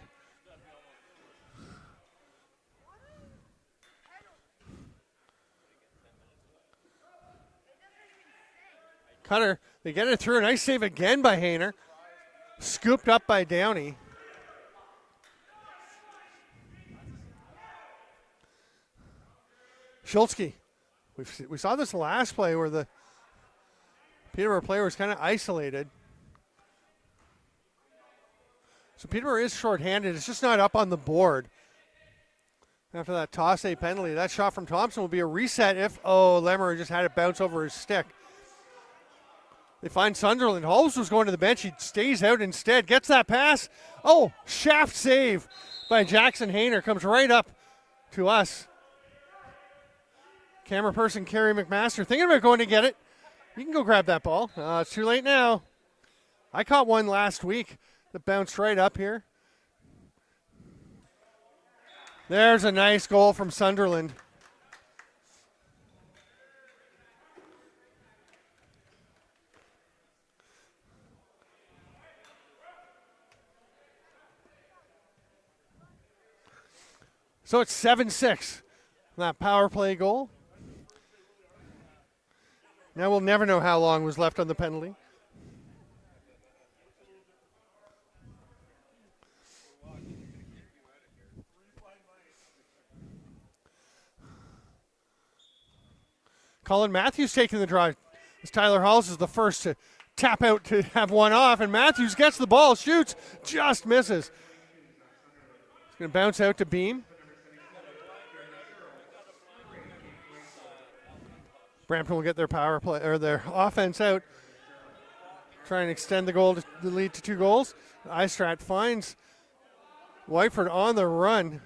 Cutter, they get it through. Nice save again by Hayner. Scooped up by Downey. Schultzke. We saw this last play where the Peterborough player was kind of isolated. So Peterborough is shorthanded. It's just not up on the board. After that Tassé penalty, that shot from Thompson will be a reset if, Lemmer just had it bounce over his stick. They find Sunderland. Holmes was going to the bench. He stays out instead. Gets that pass. Oh, shaft save by Jackson Hayner. Comes right up to us. Camera person Kerry McMaster thinking about going to get it. You can go grab that ball. It's too late now. I caught one last week that bounced right up here. There's a nice goal from Sunderland. So it's 7-6. That power play goal. Now we'll never know how long was left on the penalty. Colin Matthews taking the draw. As Tyler Halls is the first to tap out to have one off, and Matthews gets the ball, shoots, just misses. It's going to bounce out to Beam. Brampton will get their power play or their offense out. Try and extend the lead to 2 goals. Eistrat finds Whiteford on the run.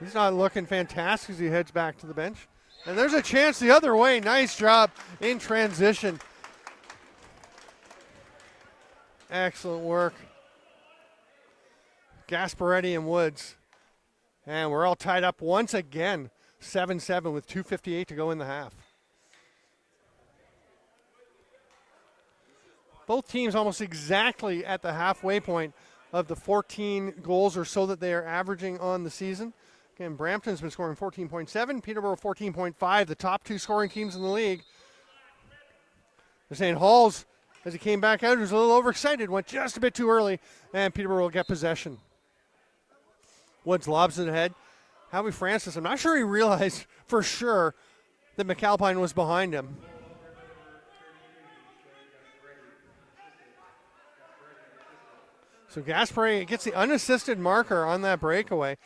He's not looking fantastic as he heads back to the bench. And there's a chance the other way. Nice job in transition. Excellent work. Gasparetti and Woods. And we're all tied up once again. 7-7 with 2:58 to go in the half. Both teams almost exactly at the halfway point of the 14 goals or so that they are averaging on the season. Again, Brampton's been scoring 14.7, Peterborough 14.5, the top 2 scoring teams in the league. They're saying Halls, as he came back out, was a little overexcited, went just a bit too early, and Peterborough will get possession. Woods lobs it ahead. Howie Francis, I'm not sure he realized for sure that McAlpine was behind him. So Gaspare gets the unassisted marker on that breakaway.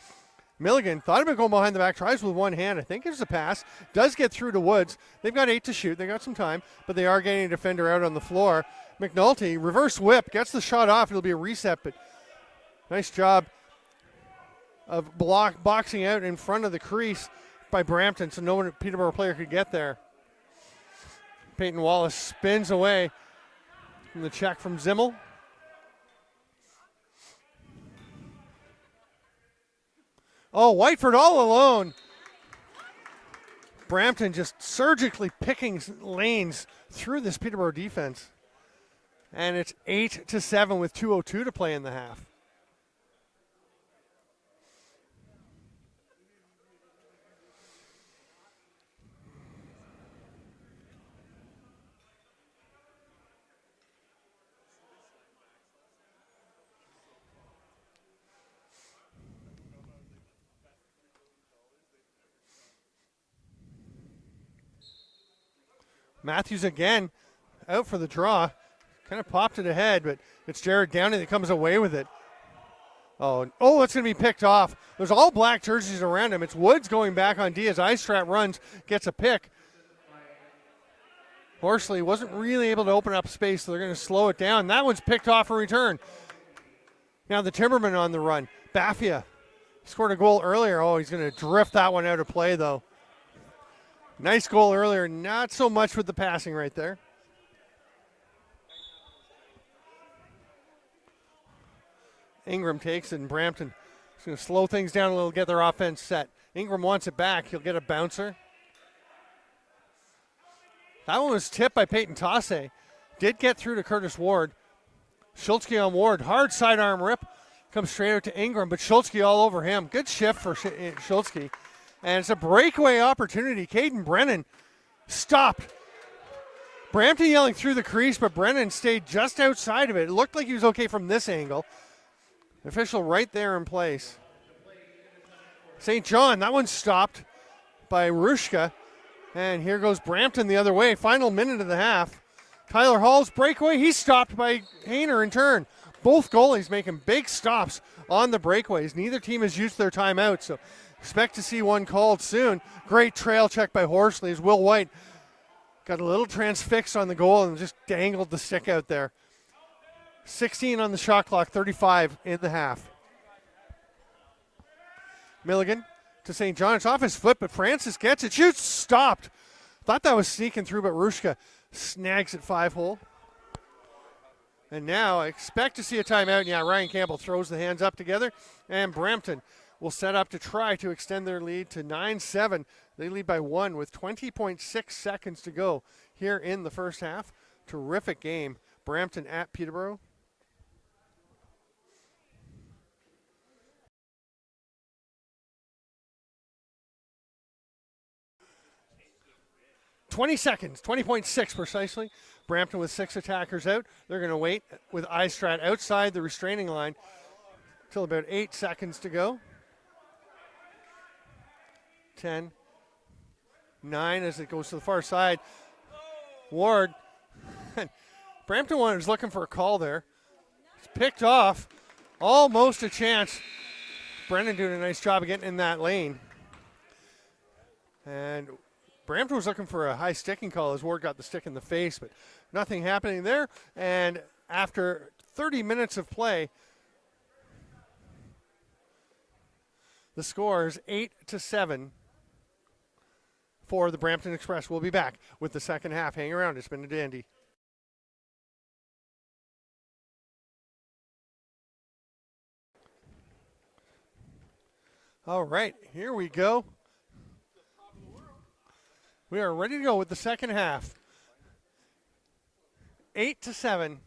Milligan thought about going behind the back, tries with one hand. I think it's a pass. Does get through to Woods. They've got 8 to shoot. They got some time, but they are getting a defender out on the floor. McNulty, reverse whip, gets the shot off. It'll be a reset, but nice job of boxing out in front of the crease by Brampton, so no Peterborough player could get there. Peyton Wallace spins away from the check from Zimmel. Oh, Whiteford all alone. Brampton just surgically picking lanes through this Peterborough defense. And it's 8-7 with 2:02 to play in the half. Matthews again out for the draw. Kind of popped it ahead, but it's Jared Downey that comes away with it. Oh, it's going to be picked off. There's all black jerseys around him. It's Woods going back on Diaz. Istrat runs, gets a pick. Horsley wasn't really able to open up space, so they're going to slow it down. That one's picked off for return. Now the Timbermen on the run. Baffia scored a goal earlier. Oh, he's going to drift that one out of play, though. Nice goal earlier, not so much with the passing right there. Ingram takes it, and Brampton is going to slow things down a little, get their offense set. Ingram wants it back. He'll get a bouncer. That one was tipped by Peyton Tasse. Did get through to Curtis Ward. Schultzke on Ward. Hard sidearm rip. Comes straight out to Ingram, but Schultzke all over him. Good shift for Schultzke. And it's a breakaway opportunity. Caden Brennan stopped. Brampton yelling through the crease, but Brennan stayed just outside of it. It looked like he was okay from this angle. Official right there in place. St. John, that one stopped by Rushka. And here goes Brampton the other way. Final minute of the half. Tyler Hall's breakaway. He's stopped by Hayner in turn. Both goalies making big stops on the breakaways. Neither team has used their timeout, so expect to see one called soon. Great trail check by Horsley as Will White got a little transfixed on the goal and just dangled the stick out there. 16 on the shot clock, 35 in the half. Milligan to St. John. It's off his foot, but Francis gets it. Shoots, stopped. Thought that was sneaking through, but Rushka snags it 5-hole. And now I expect to see a timeout. Yeah, Ryan Campbell throws the hands up together, and Brampton will set up to try to extend their lead to 9-7. They lead by 1 with 20.6 seconds to go here in the first half. Terrific game. Brampton at Peterborough. .6 precisely. Brampton with 6 attackers out. They're going to wait with Istrat outside the restraining line until about 8 seconds to go. 10, 9 as it goes to the far side. Ward. Brampton was looking for a call there. It's picked off. Almost a chance. Brennan doing a nice job of getting in that lane. And Brampton was looking for a high sticking call as Ward got the stick in the face, but nothing happening there. And after 30 minutes of play, the score is 8-7 for the Brampton Express. We'll be back with the second half. Hang around. It's been a dandy. All right, here we go. We are ready to go with the second half. 8-7.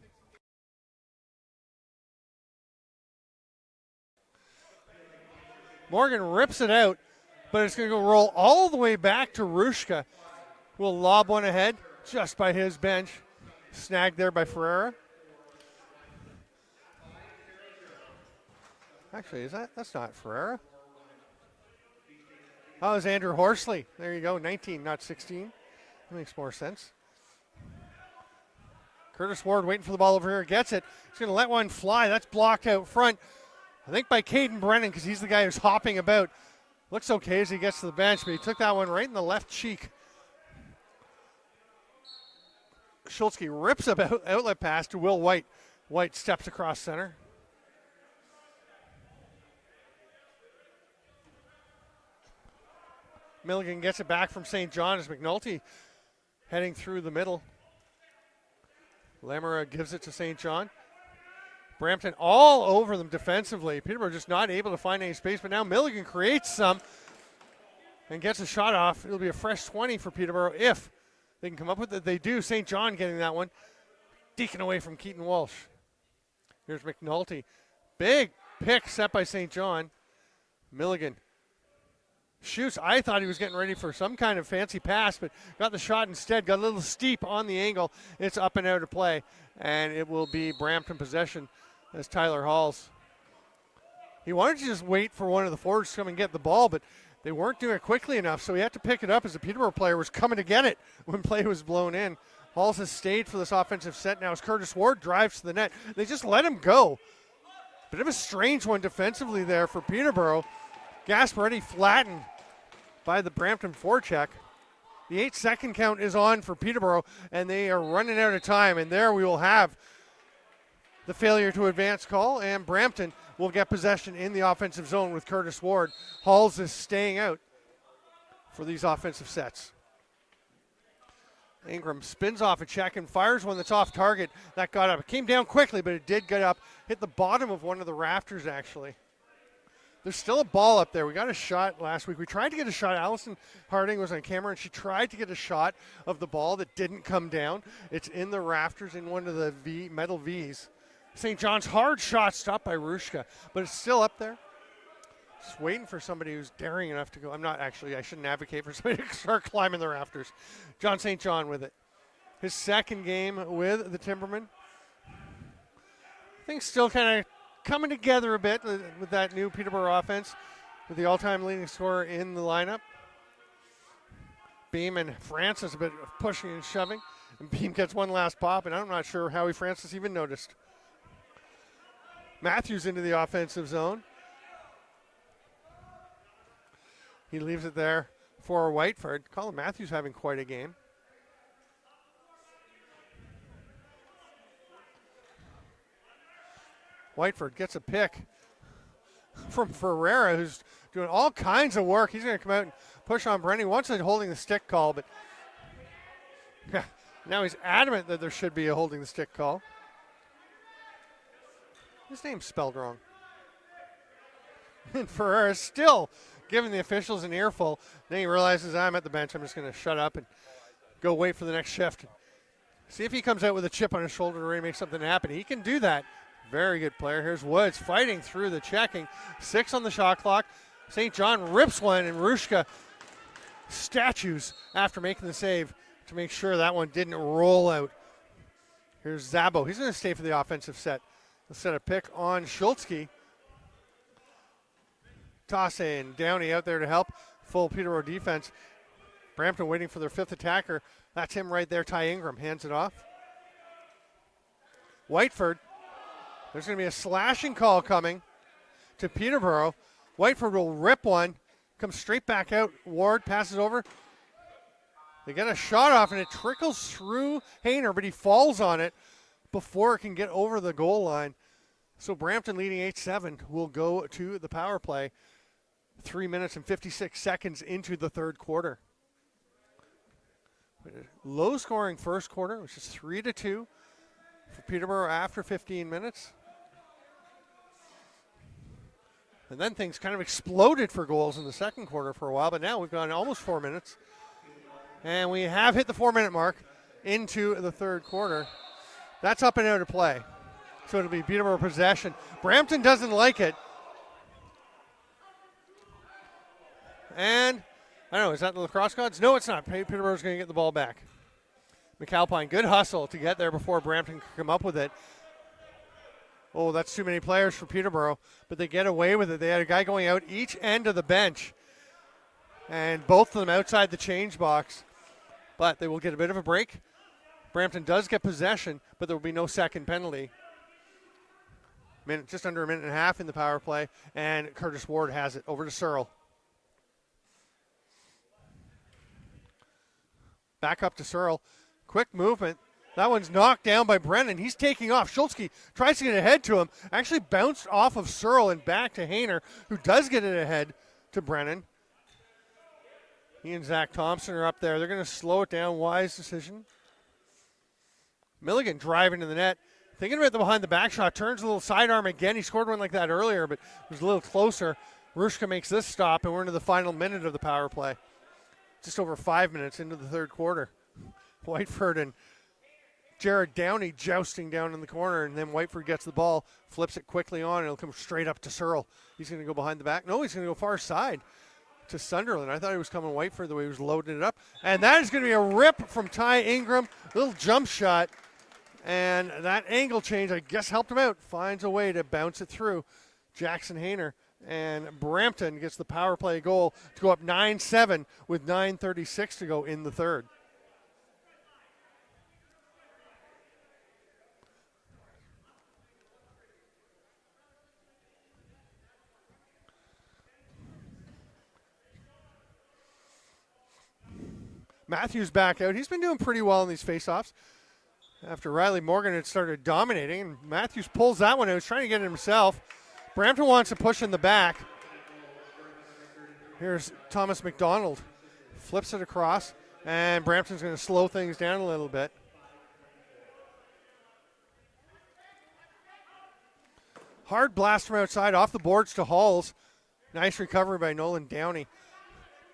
Morgan rips it out, but it's going to go roll all the way back to Rushka. Will lob one ahead just by his bench. Snagged there by Ferreira. Actually, that's not Ferreira. Oh, it's Andrew Horsley. There you go, 19, not 16. That makes more sense. Curtis Ward waiting for the ball over here, gets it. He's going to let one fly. That's blocked out front, I think by Caden Brennan, because he's the guy who's hopping about. Looks okay as he gets to the bench, but he took that one right in the left cheek. Schultzke rips up outlet pass to Will White. White steps across center. Milligan gets it back from St. John as McNulty heading through the middle. Lamera gives it to St. John. Brampton all over them defensively. Peterborough just not able to find any space, but now Milligan creates some and gets a shot off. It'll be a fresh 20 for Peterborough if they can come up with it. They do. St. John getting that one. Deacon away from Keaton Walsh. Here's McNulty. Big pick set by St. John. Milligan shoots. I thought he was getting ready for some kind of fancy pass, but got the shot instead. Got a little steep on the angle. It's up and out of play, and it will be Brampton possession as Tyler Halls. He wanted to just wait for one of the forwards to come and get the ball, but they weren't doing it quickly enough, so he had to pick it up as the Peterborough player was coming to get it when play was blown in. Halls has stayed for this offensive set now as Curtis Ward drives to the net. They just let him go. Bit of a strange one defensively there for Peterborough. Gasparetti flattened by the Brampton forecheck. The 8-second count is on for Peterborough, and they are running out of time. And there we will have the failure to advance call, and Brampton will get possession in the offensive zone with Curtis Ward. Halls is staying out for these offensive sets. Ingram spins off a check and fires one that's off target. That got up. It came down quickly, but it did get up. Hit the bottom of one of the rafters, actually. There's still a ball up there. We got a shot last week. We tried to get a shot. Allison Harding was on camera, and she tried to get a shot of the ball that didn't come down. It's in the rafters in one of the metal Vs. St. John's hard shot stopped by Rushka, but it's still up there. Just waiting for somebody who's daring enough to go. I'm not actually. I shouldn't advocate for somebody to start climbing the rafters. John St. John with it. His second game with the Timbermen. Things still kind of coming together a bit with that new Peterborough offense with the all-time leading scorer in the lineup. Beam and Francis a bit of pushing and shoving. And Beam gets one last pop, and I'm not sure Howie Francis even noticed. Matthews into the offensive zone. He leaves it there for Whiteford. Colin Matthews having quite a game. Whiteford gets a pick from Ferreira, who's doing all kinds of work. He's going to come out and push on Brennan. He wants a holding the stick call, but now he's adamant that there should be a holding the stick call. His name's spelled wrong. And Ferreira still giving the officials an earful. Then he realizes, I'm at the bench. I'm just going to shut up and go wait for the next shift. See if he comes out with a chip on his shoulder to really make something happen. He can do that. Very good player. Here's Woods fighting through the checking. 6 on the shot clock. St. John rips one, and Rushka statues after making the save to make sure that one didn't roll out. Here's Zabo. He's going to stay for the offensive set. He'll set a pick on Schultzke. Tosse and Downey out there to help. Full Peterborough defense. Brampton waiting for their 5th attacker. That's him right there. Ty Ingram hands it off. Whiteford. There's going to be a slashing call coming to Peterborough. Whiteford will rip one. Comes straight back out. Ward passes over. They get a shot off, and it trickles through Hayner, but he falls on it before it can get over the goal line. So Brampton leading 8-7 will go to the power play 3 minutes and 56 seconds into the third quarter. Low-scoring first quarter, which is 3-2 for Peterborough after 15 minutes. And then things kind of exploded for goals in the second quarter for a while, but now we've gone almost 4 minutes. And we have hit the 4-minute mark into the third quarter. That's up and out of play. So it'll be Peterborough possession. Brampton doesn't like it. And, I don't know, is that the lacrosse gods? No, it's not. Peterborough's going to get the ball back. McAlpine, good hustle to get there before Brampton could come up with it. Oh, that's too many players for Peterborough, but they get away with it. They had a guy going out each end of the bench, and both of them outside the change box, but they will get a bit of a break. Brampton does get possession, but there will be no second penalty. Just under a minute and a half in the power play, and Curtis Ward has it over to Searle. Back up to Searle. Quick movement. That one's knocked down by Brennan. He's taking off. Schultzke tries to get ahead to him. Actually bounced off of Searle and back to Hayner, who does get it ahead to Brennan. He and Zach Thompson are up there. They're going to slow it down. Wise decision. Milligan driving to the net. Thinking about the behind the back shot. Turns a little sidearm again. He scored one like that earlier, but it was a little closer. Rushka makes this stop, and we're into the final minute of the power play. Just over 5 minutes into the third quarter. Whiteford and Jared Downey jousting down in the corner, and then Whiteford gets the ball, flips it quickly on, and it'll come straight up to Searle. He's going to go behind the back. No, he's going to go far side to Sunderland. I thought he was coming Whiteford the way he was loading it up. And that is going to be a rip from Ty Ingram. Little jump shot. And that angle change, I guess, helped him out. Finds a way to bounce it through. Jackson Hayner. And Brampton gets the power play goal to go up 9-7 with 9:36 to go in the third. Matthews back out. He's been doing pretty well in these faceoffs after Riley Morgan had started dominating. And Matthews pulls that one out. He's trying to get it himself. Brampton wants to push in the back. Here's Thomas McDonald. Flips it across. And Brampton's going to slow things down a little bit. Hard blast from outside off the boards to Halls. Nice recovery by Nolan Downey.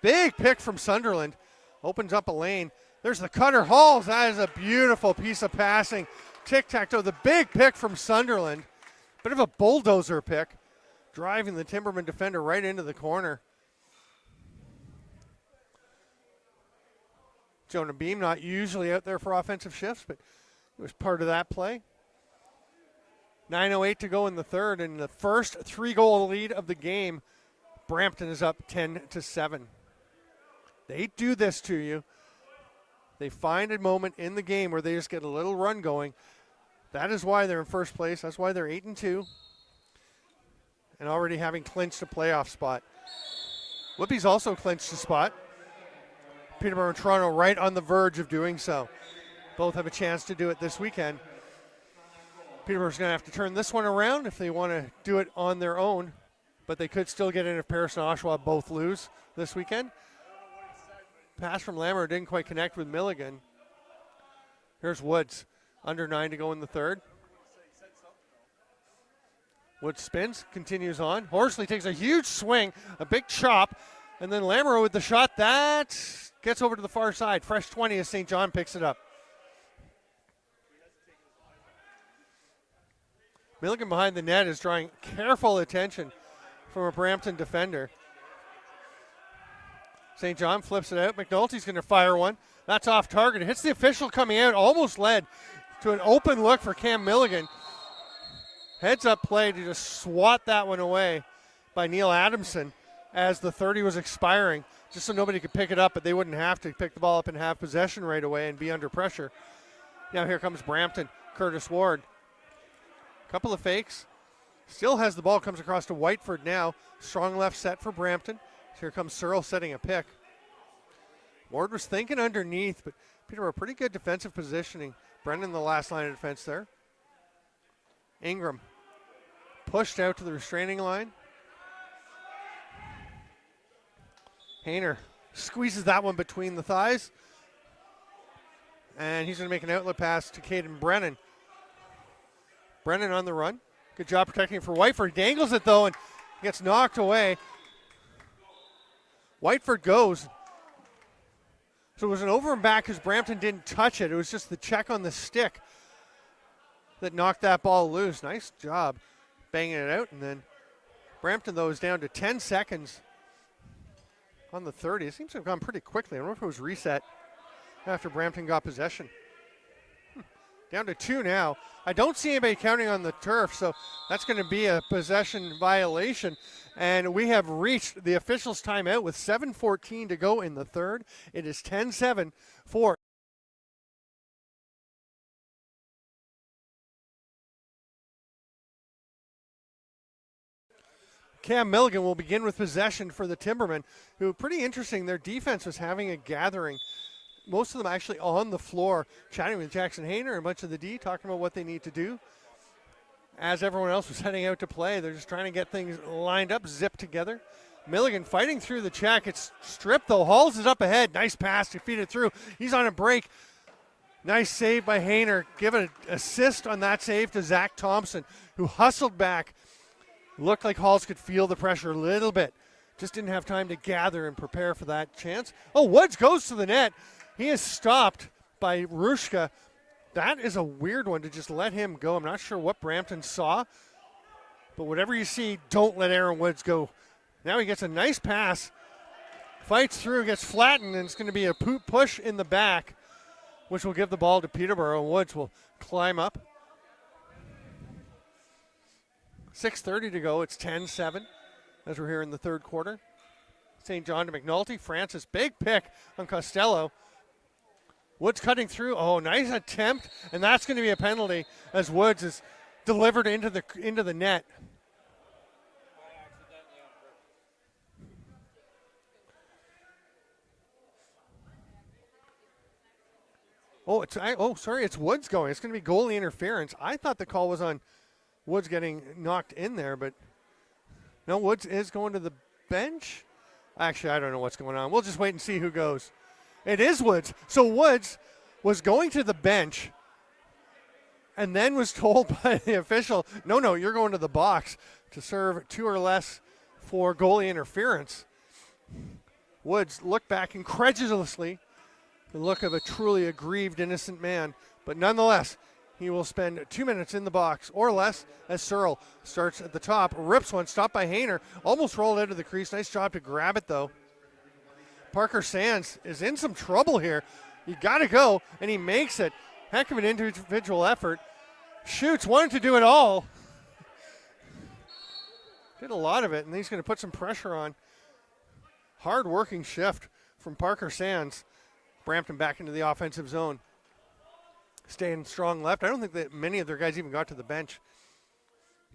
Big pick from Sunderland. Opens up a lane. There's the cutter. Halls. That is a beautiful piece of passing. Tic-tac-toe. The big pick from Sunderland. Bit of a bulldozer pick. Driving the Timberman defender right into the corner. Jonah Beam not usually out there for offensive shifts, but it was part of that play. 9:08 to go in the third, and the first 3-goal lead of the game. Brampton is up 10-7. They do this to you. They find a moment in the game where they just get a little run going. That is why they're in first place. That's why they're 8-2 and already having clinched a playoff spot. Whippy's also clinched a spot. Peterborough and Toronto right on the verge of doing so. Both have a chance to do it this weekend. Peterborough's going to have to turn this one around if they want to do it on their own, but they could still get in if Paris and Oshawa both lose this weekend. Pass from Lammer didn't quite connect with Milligan. Here's Woods. Under 9 to go in the third. Woods spins, continues on. Horsley takes a huge swing, a big chop, and then Lammer with the shot. That gets over to the far side. Fresh 20 as St. John picks it up. Milligan behind the net is drawing careful attention from a Brampton defender. St. John flips it out. McNulty's going to fire one. That's off target. It hits the official coming out. Almost led to an open look for Cam Milligan. Heads up play to just swat that one away by Neil Adamson as the 30 was expiring, just so nobody could pick it up, but they wouldn't have to pick the ball up and have possession right away and be under pressure. Now here comes Brampton. Curtis Ward. Couple of fakes. Still has the ball, comes across to Whiteford now. Strong left set for Brampton. Here comes Searle setting a pick. Ward was thinking underneath, but Peterborough pretty good defensive positioning. Brennan the last line of defense there. Ingram pushed out to the restraining line. Hayner squeezes that one between the thighs. And he's going to make an outlet pass to Caden Brennan. Brennan on the run. Good job protecting for Whiteford. Dangles it though and gets knocked away. Whiteford goes. So it was an over and back because Brampton didn't touch it. It was just the check on the stick that knocked that ball loose. Nice job banging it out. And then Brampton, though, is down to 10 seconds on the 30. It seems to have gone pretty quickly. I don't know if it was reset after Brampton got possession. Down to 2 now. I don't see anybody counting on the turf, so that's going to be a possession violation. And we have reached the officials' timeout with 7:14 to go in the third. It is 10-7 for Cam Milligan. Will begin with possession for the Timbermen, who, pretty interesting, their defense was having a gathering. Most of them actually on the floor, chatting with Jackson Hayner and a bunch of the D, talking about what they need to do. As everyone else was heading out to play, they're just trying to get things lined up, zipped together. Milligan fighting through the check. It's stripped though. Halls is up ahead. Nice pass to feed it through. He's on a break. Nice save by Hayner. Give an assist on that save to Zach Thompson, who hustled back. Looked like Halls could feel the pressure a little bit. Just didn't have time to gather and prepare for that chance. Oh, Woods goes to the net. He is stopped by Rushka. That is a weird one to just let him go. I'm not sure what Brampton saw, but whatever you see, don't let Aaron Woods go. Now he gets a nice pass, fights through, gets flattened, and it's going to be a push in the back, which will give the ball to Peterborough. Woods will climb up. 6:30 to go. It's 10-7 as we're here in the third quarter. St. John to McNulty. Francis, big pick on Costello. Woods cutting through. Oh, nice attempt, and that's going to be a penalty as Woods is delivered into the net. It's Woods going. It's going to be goalie interference. I thought the call was on Woods getting knocked in there, but no, Woods is going to the bench. Actually, I don't know what's going on. We'll just wait and see who goes. It is Woods. So Woods was going to the bench and then was told by the official, no, you're going to the box to serve 2 or less for goalie interference. Woods looked back incredulously, the look of a truly aggrieved, innocent man, but nonetheless, he will spend 2 minutes in the box or less as Searle starts at the top. Rips one, stopped by Hayner, almost rolled out of the crease. Nice job to grab it, though. Parker Sands is in some trouble here. You got to go, and he makes it. Heck of an individual effort. Shoots, wanted to do it all. Did a lot of it, and he's going to put some pressure on. Hard-working shift from Parker Sands. Brampton back into the offensive zone. Staying strong left. I don't think that many of their guys even got to the bench.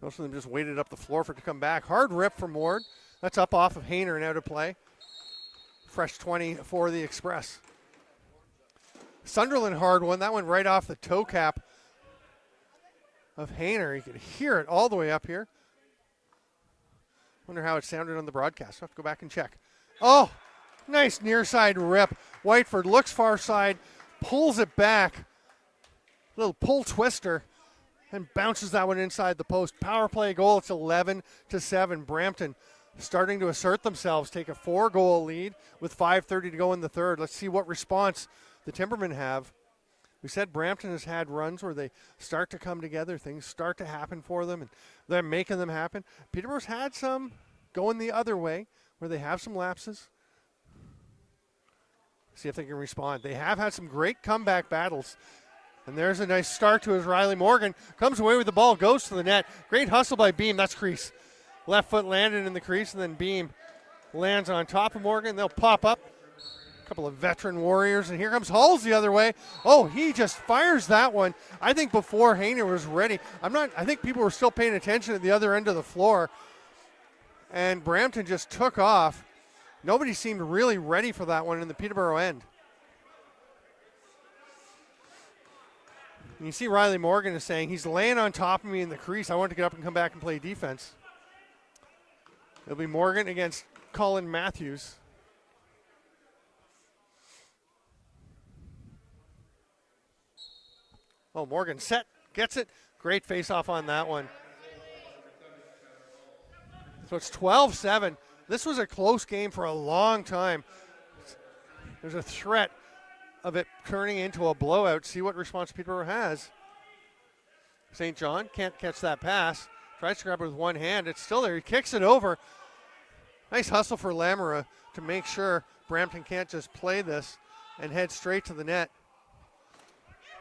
Most of them just waited up the floor for it to come back. Hard rip from Ward. That's up off of Hayner and out of play. Fresh 20 for the Express. Sunderland hard one. That went right off the toe cap of Hayner. You could hear it all the way up here. Wonder how it sounded on the broadcast. I'll have to go back and check. Oh, nice near side rip. Whiteford looks far side, pulls it back. Little pull twister and bounces that one inside the post. Power play goal. It's 11-7. Brampton starting to assert themselves, take a 4-goal lead with 5:30 to go in the third. Let's see what response the Timbermen have. We said Brampton has had runs where they start to come together, things start to happen for them, and they're making them happen. Peterborough's had some going the other way where they have some lapses. See if they can respond. They have had some great comeback battles. And there's a nice start to his Riley Morgan. Comes away with the ball, goes to the net. Great hustle by Beam. That's crease. Left foot landed in the crease, and then Beam lands on top of Morgan. They'll pop up. A couple of veteran warriors, and here comes Halls the other way. Oh, he just fires that one. I think before Hayner was ready. I think people were still paying attention at the other end of the floor. And Brampton just took off. Nobody seemed really ready for that one in the Peterborough end. And you see Riley Morgan is saying, he's laying on top of me in the crease. I want to get up and come back and play defense. It'll be Morgan against Colin Matthews. Oh, Morgan set, gets it. Great face-off on that one. So it's 12-7. This was a close game for a long time. There's a threat of it turning into a blowout. See what response Peterborough has. St. John can't catch that pass. Tries to grab it with one hand. It's still there. He kicks it over. Nice hustle for Lamera to make sure Brampton can't just play this and head straight to the net.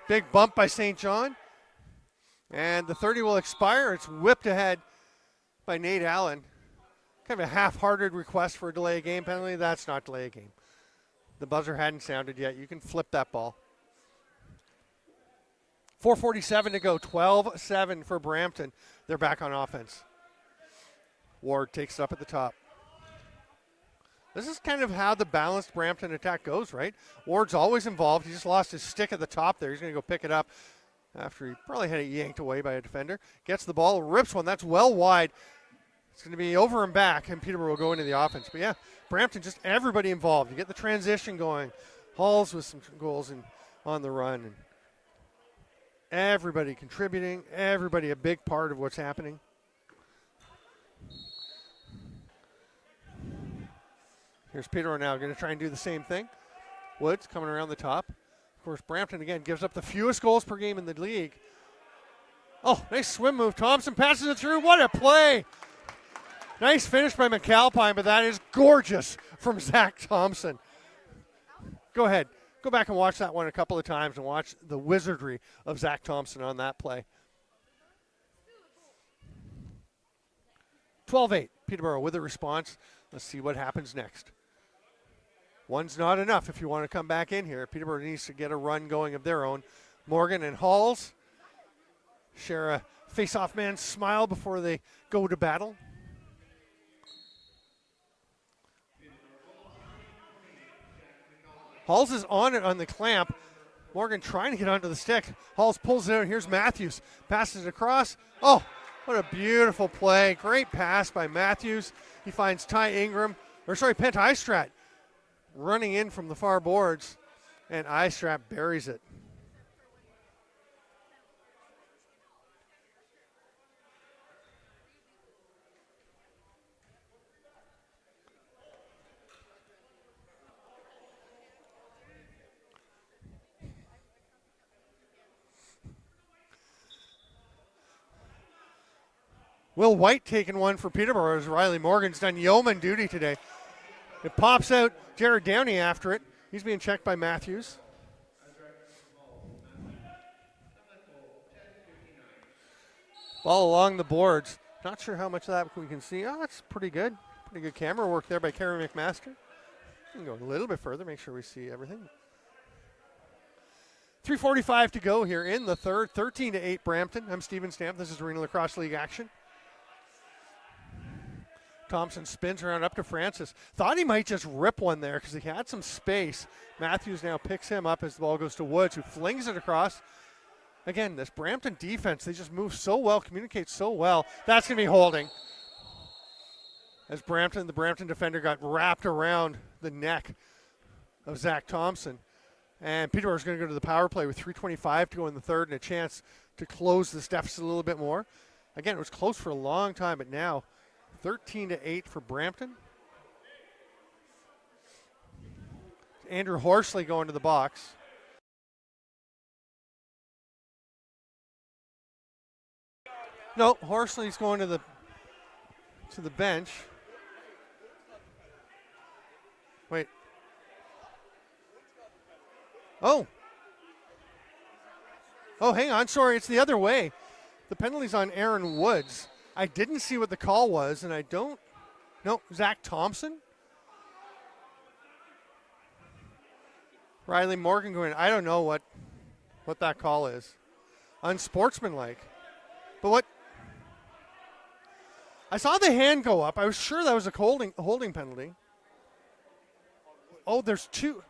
Big bump by St. John. And the 30 will expire. It's whipped ahead by Nate Allen. Kind of a half-hearted request for a delay of game penalty. That's not delay of game. The buzzer hadn't sounded yet. You can flip that ball. 4:47 to go. 12-7 for Brampton. They're back on offense. Ward takes it up at the top. This is kind of how the balanced Brampton attack goes, right? Ward's always involved. He just lost his stick at the top there. He's going to go pick it up after he probably had it yanked away by a defender. Gets the ball, rips one. That's well wide. It's going to be over and back, and Peterborough will go into the offense. But yeah, Brampton, just everybody involved. You get the transition going. Halls with some goals on the run. And everybody contributing, everybody a big part of what's happening. Here's Peterborough now going to try and do the same thing. Woods coming around the top. Of course, Brampton, again, gives up the fewest goals per game in the league. Oh, nice swim move. Thompson passes it through. What a play. Nice finish by McAlpine, but that is gorgeous from Zach Thompson. Go ahead. Go back and watch that one a couple of times and watch the wizardry of Zach Thompson on that play. 12-8. Peterborough with a response. Let's see what happens next. One's not enough if you want to come back in here. Peterborough needs to get a run going of their own. Morgan and Halls share a face-off man smile before they go to battle. Halls is on it on the clamp. Morgan trying to get onto the stick. Halls pulls it out. Here's Matthews. Passes it across. Oh, what a beautiful play. Great pass by Matthews. He finds Pent Istrat running in from the far boards, and Istrat buries it. Will White taking one for Peterborough as Riley Morgan's done yeoman duty today. It pops out. Jared Downey after it. He's being checked by Matthews. Ball along the boards. Not sure how much of that we can see. Oh, that's pretty good. Pretty good camera work there by Kerry McMaster. We can go a little bit further, make sure we see everything. 3:45 to go here in the third. 13-8 Brampton. I'm Steven Stamp. This is Arenalacrosseleague action. Thompson spins around up to Francis. Thought he might just rip one there because he had some space. Matthews now picks him up as the ball goes to Woods, who flings it across. Again, this Brampton defense, they just move so well, communicate so well. That's going to be holding. As the Brampton defender got wrapped around the neck of Zach Thompson. And Peterborough's going to go to the power play with 3:25 to go in the third and a chance to close this deficit a little bit more. Again, it was close for a long time, but now 13-8 for Brampton. Andrew Horsley going to the box. No, Horsley's going to the bench. Wait. Oh, hang on. Sorry, it's the other way. The penalty's on Aaron Woods. I didn't see what the call was, and I don't. No, Zach Thompson. Riley Morgan going, I don't know what that call is. Unsportsmanlike. But what? I saw the hand go up. I was sure that was a holding penalty. Oh, there's two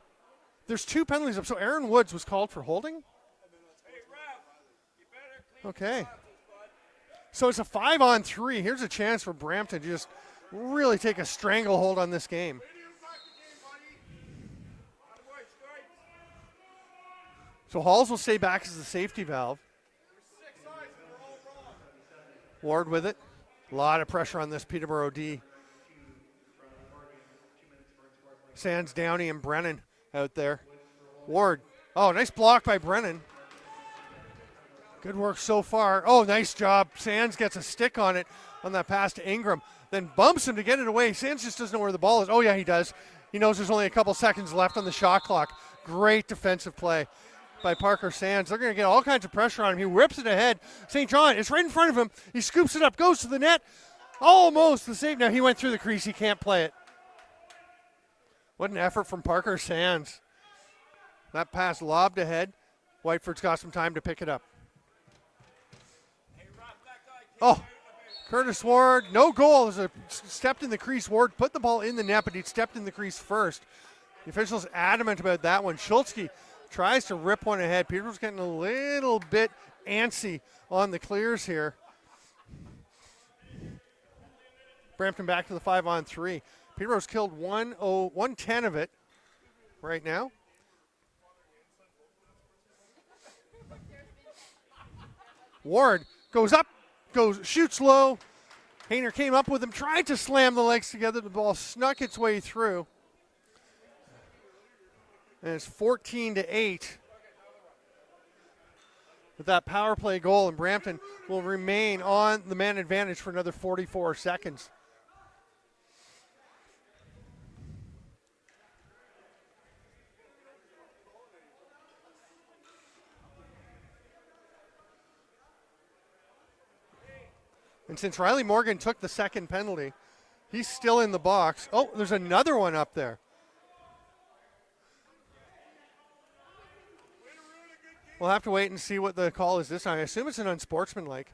penalties up. So Aaron Woods was called for holding? Okay. So it's a 5-on-3. Here's a chance for Brampton to just really take a stranglehold on this game. So Halls will stay back as the safety valve. Ward with it. A lot of pressure on this Peterborough D. Sands, Downey, and Brennan out there. Ward. Oh, nice block by Brennan. Good work so far. Oh, nice job. Sands gets a stick on it on that pass to Ingram. Then bumps him to get it away. Sands just doesn't know where the ball is. Oh, yeah, he does. He knows there's only a couple seconds left on the shot clock. Great defensive play by Parker Sands. They're going to get all kinds of pressure on him. He whips it ahead. St. John, it's right in front of him. He scoops it up, goes to the net. Almost the save. Now he went through the crease. He can't play it. What an effort from Parker Sands. That pass lobbed ahead. Whiteford's got some time to pick it up. Oh, Curtis Ward, no goal. There's a stepped in the crease. Ward put the ball in the net, but he'd stepped in the crease first. The official's adamant about that one. Schultzke tries to rip one ahead. Peterborough's getting a little bit antsy on the clears here. Brampton back to the 5-on-3. Peterborough's killed 110 of it right now. Ward goes up, shoots low. Hayner came up with him, tried to slam the legs together. The ball snuck its way through. And it's 14-8. With that power play goal, and Brampton will remain on the man advantage for another 44 seconds. And since Riley Morgan took the second penalty, he's still in the box. Oh, there's another one up there. We'll have to wait and see what the call is this time. I assume it's an unsportsmanlike.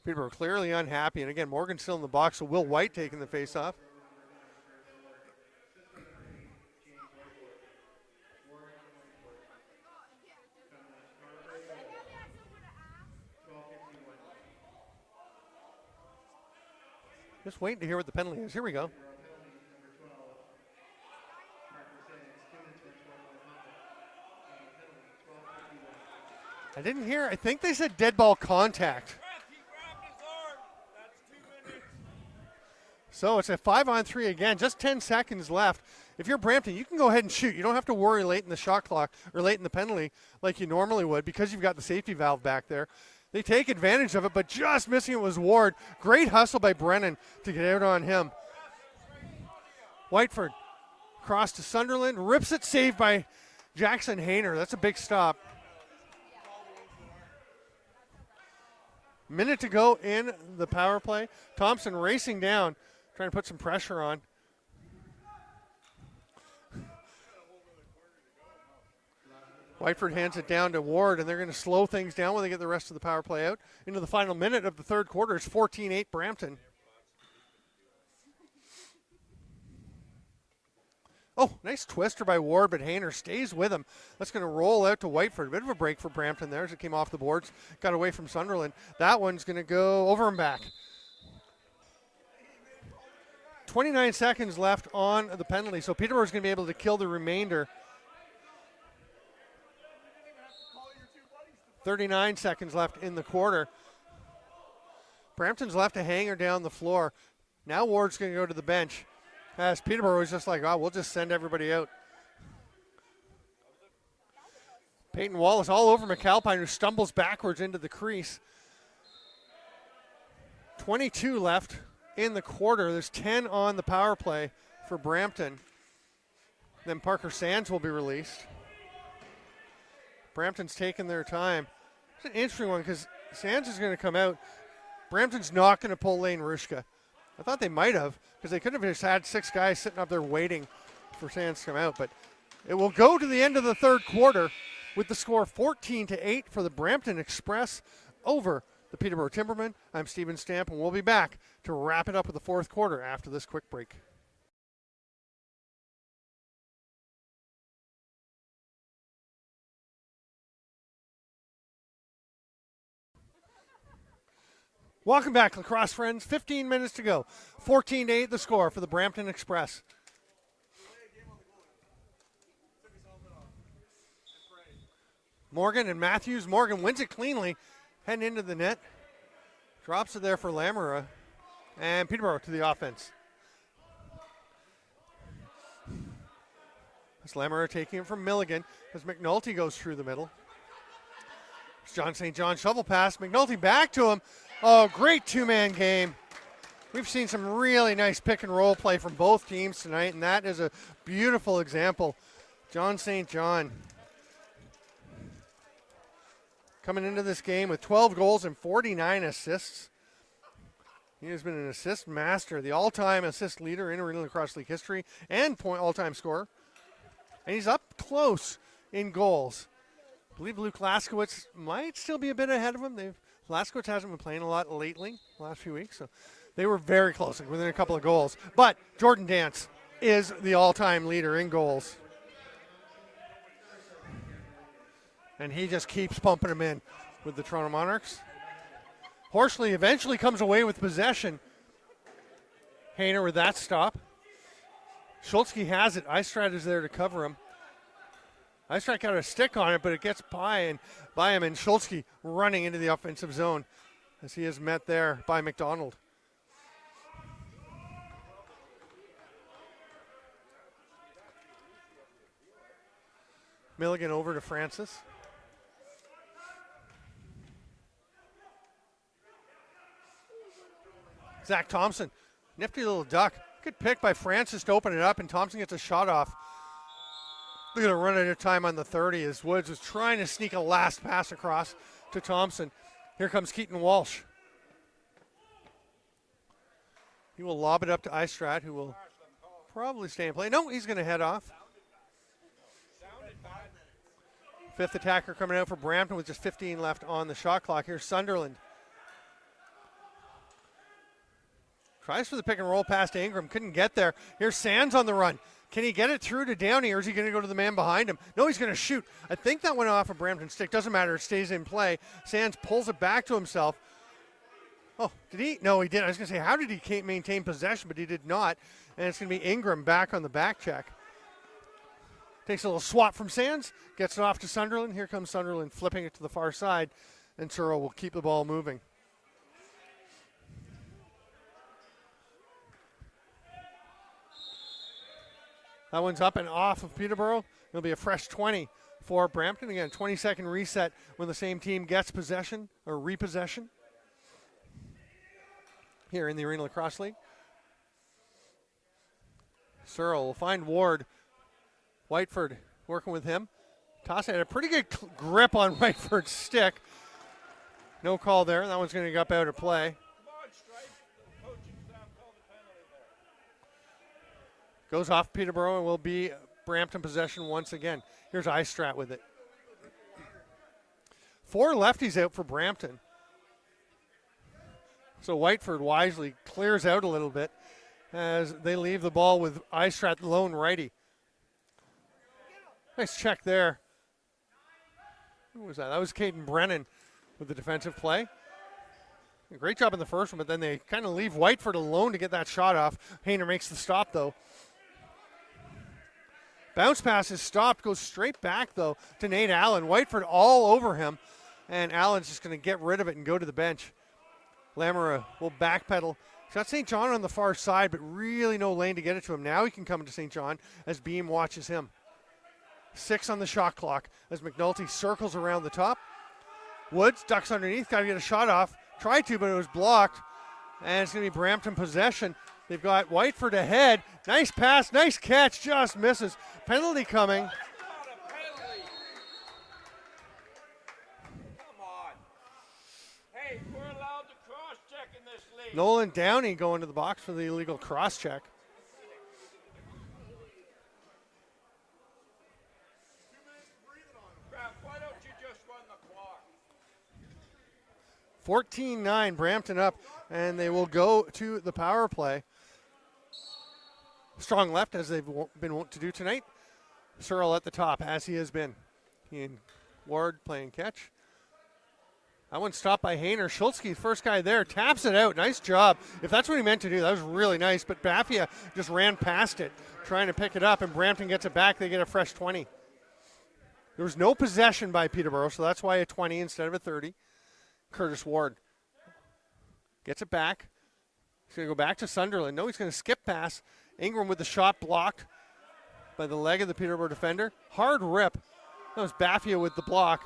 Peterborough clearly unhappy. And again, Morgan's still in the box, so Will White taking the face-off. Just waiting to hear what the penalty is. Here we go. I didn't hear. I think they said dead ball contact. So it's a 5-on-3 again. Just 10 seconds left. If you're Brampton, you can go ahead and shoot. You don't have to worry late in the shot clock or late in the penalty like you normally would because you've got the safety valve back there. They take advantage of it, but just missing it was Ward. Great hustle by Brennan to get out on him. Whiteford cross to Sunderland, rips it, saved by Jackson Hayner. That's a big stop. Minute to go in the power play. Thompson racing down, trying to put some pressure on. Whiteford hands it down to Ward, and they're going to slow things down when they get the rest of the power play out. Into the final minute of the third quarter, it's 14-8 Brampton. Oh, nice twister by Ward, but Hayner stays with him. That's going to roll out to Whiteford. A bit of a break for Brampton there as it came off the boards. Got away from Sunderland. That one's going to go over and back. 29 seconds left on the penalty, so Peterborough's going to be able to kill the remainder. 39 seconds left in the quarter. Brampton's left a hanger down the floor. Now Ward's going to go to the bench. As Peterborough was just like, oh, we'll just send everybody out. Peyton Wallace all over McAlpine, who stumbles backwards into the crease. 22 left in the quarter. There's 10 on the power play for Brampton. Then Parker Sands will be released. Brampton's taking their time. It's an interesting one because Sands is going to come out. Brampton's not going to pull Lane Rushka. I thought they might have, because they could have just had 6 guys sitting up there waiting for Sands to come out. But it will go to the end of the third quarter with the score 14-8 for the Brampton Express over the Peterborough Timbermen. I'm Steven Stamp, and we'll be back to wrap it up with the fourth quarter after this quick break. Welcome back, lacrosse friends. 15 minutes to go. 14-8 the score for the Brampton Express. Morgan and Matthews. Morgan wins it cleanly, heading into the net. Drops it there for Lamera. And Peterborough to the offense. That's Lamera taking it from Milligan as McNulty goes through the middle. It's John St. John shovel pass. McNulty back to him. Oh, great two-man game. We've seen some really nice pick and roll play from both teams tonight, and that is a beautiful example. John St. John coming into this game with 12 goals and 49 assists. He has been an assist master, the all-time assist leader in Arenalacrosseleague history and all-time scorer. And he's up close in goals. I believe Luke Laskowitz might still be a bit ahead of him. Laskowitz hasn't been playing a lot lately, the last few weeks, so they were very close, like within a couple of goals. But Jordan Dance is the all-time leader in goals. And he just keeps pumping them in with the Toronto Monarchs. Horsley eventually comes away with possession. Hayner with that stop. Schultzke has it. Eistrad is there to cover him. Eistrad got a stick on it, but it gets by him, and Schultzke running into the offensive zone as he is met there by McDonald. Milligan over to Francis. Zach Thompson, nifty little duck. Good pick by Francis to open it up, and Thompson gets a shot off. Look at a run out of time on the 30 as Woods was trying to sneak a last pass across to Thompson. Here comes Keaton Walsh. He will lob it up to Eistrad, who will probably stay in play. No, he's going to head off. Fifth attacker coming out for Brampton with just 15 left on the shot clock. Here's Sunderland. Tries for the pick and roll past Ingram. Couldn't get there. Here's Sands on the run. Can he get it through to Downey, or is he going to go to the man behind him? No, he's going to shoot. I think that went off a Brampton stick. Doesn't matter. It stays in play. Sands pulls it back to himself. Oh, did he? No, he didn't. I was going to say, how did he maintain possession? But he did not. And it's going to be Ingram back on the back check. Takes a little swat from Sands. Gets it off to Sunderland. Here comes Sunderland flipping it to the far side. And Searle will keep the ball moving. That one's up and off of Peterborough. It'll be a fresh 20 for Brampton. Again, 20-second reset when the same team gets possession or repossession here in the Arenalacrosseleague. Searle will find Ward. Whiteford working with him. Toss had a pretty good grip on Whiteford's stick. No call there. That one's going to go up out of play. Goes off Peterborough and will be Brampton possession once again. Here's Eistrat with it. 4 lefties out for Brampton. So Whiteford wisely clears out a little bit as they leave the ball with Eistrat, the lone righty. Nice check there. Who was that? That was Caden Brennan with the defensive play. Great job in the first one, but then they kind of leave Whiteford alone to get that shot off. Hayner makes the stop, though. Bounce pass is stopped, goes straight back, though, to Nate Allen. Whiteford all over him, and Allen's just going to get rid of it and go to the bench. Lamera will backpedal. He's got St. John on the far side, but really no lane to get it to him. Now he can come to St. John as Beam watches him. 6 on the shot clock as McNulty circles around the top. Woods ducks underneath, got to get a shot off. Tried to, but it was blocked. And it's going to be Brampton possession. They've got Whiteford ahead. Nice pass, nice catch, just misses. Penalty coming. Come on. Hey, we're allowed to cross-check in this league. Nolan Downey going to the box for the illegal cross-check. Why don't you just run the clock? 14-9, Brampton up, and they will go to the power play. Strong left, as they've been wont to do tonight. Searle at the top, as he has been. He and Ward playing catch. That one stopped by Hayner. Schultzke, first guy there, taps it out. Nice job. If that's what he meant to do, that was really nice. But Baffia just ran past it, trying to pick it up, and Brampton gets it back. They get a fresh 20. There was no possession by Peterborough, so that's why a 20 instead of a 30. Curtis Ward gets it back. He's going to go back to Sunderland. No, he's going to skip pass. Ingram with the shot blocked by the leg of the Peterborough defender. Hard rip. That was Baffia with the block.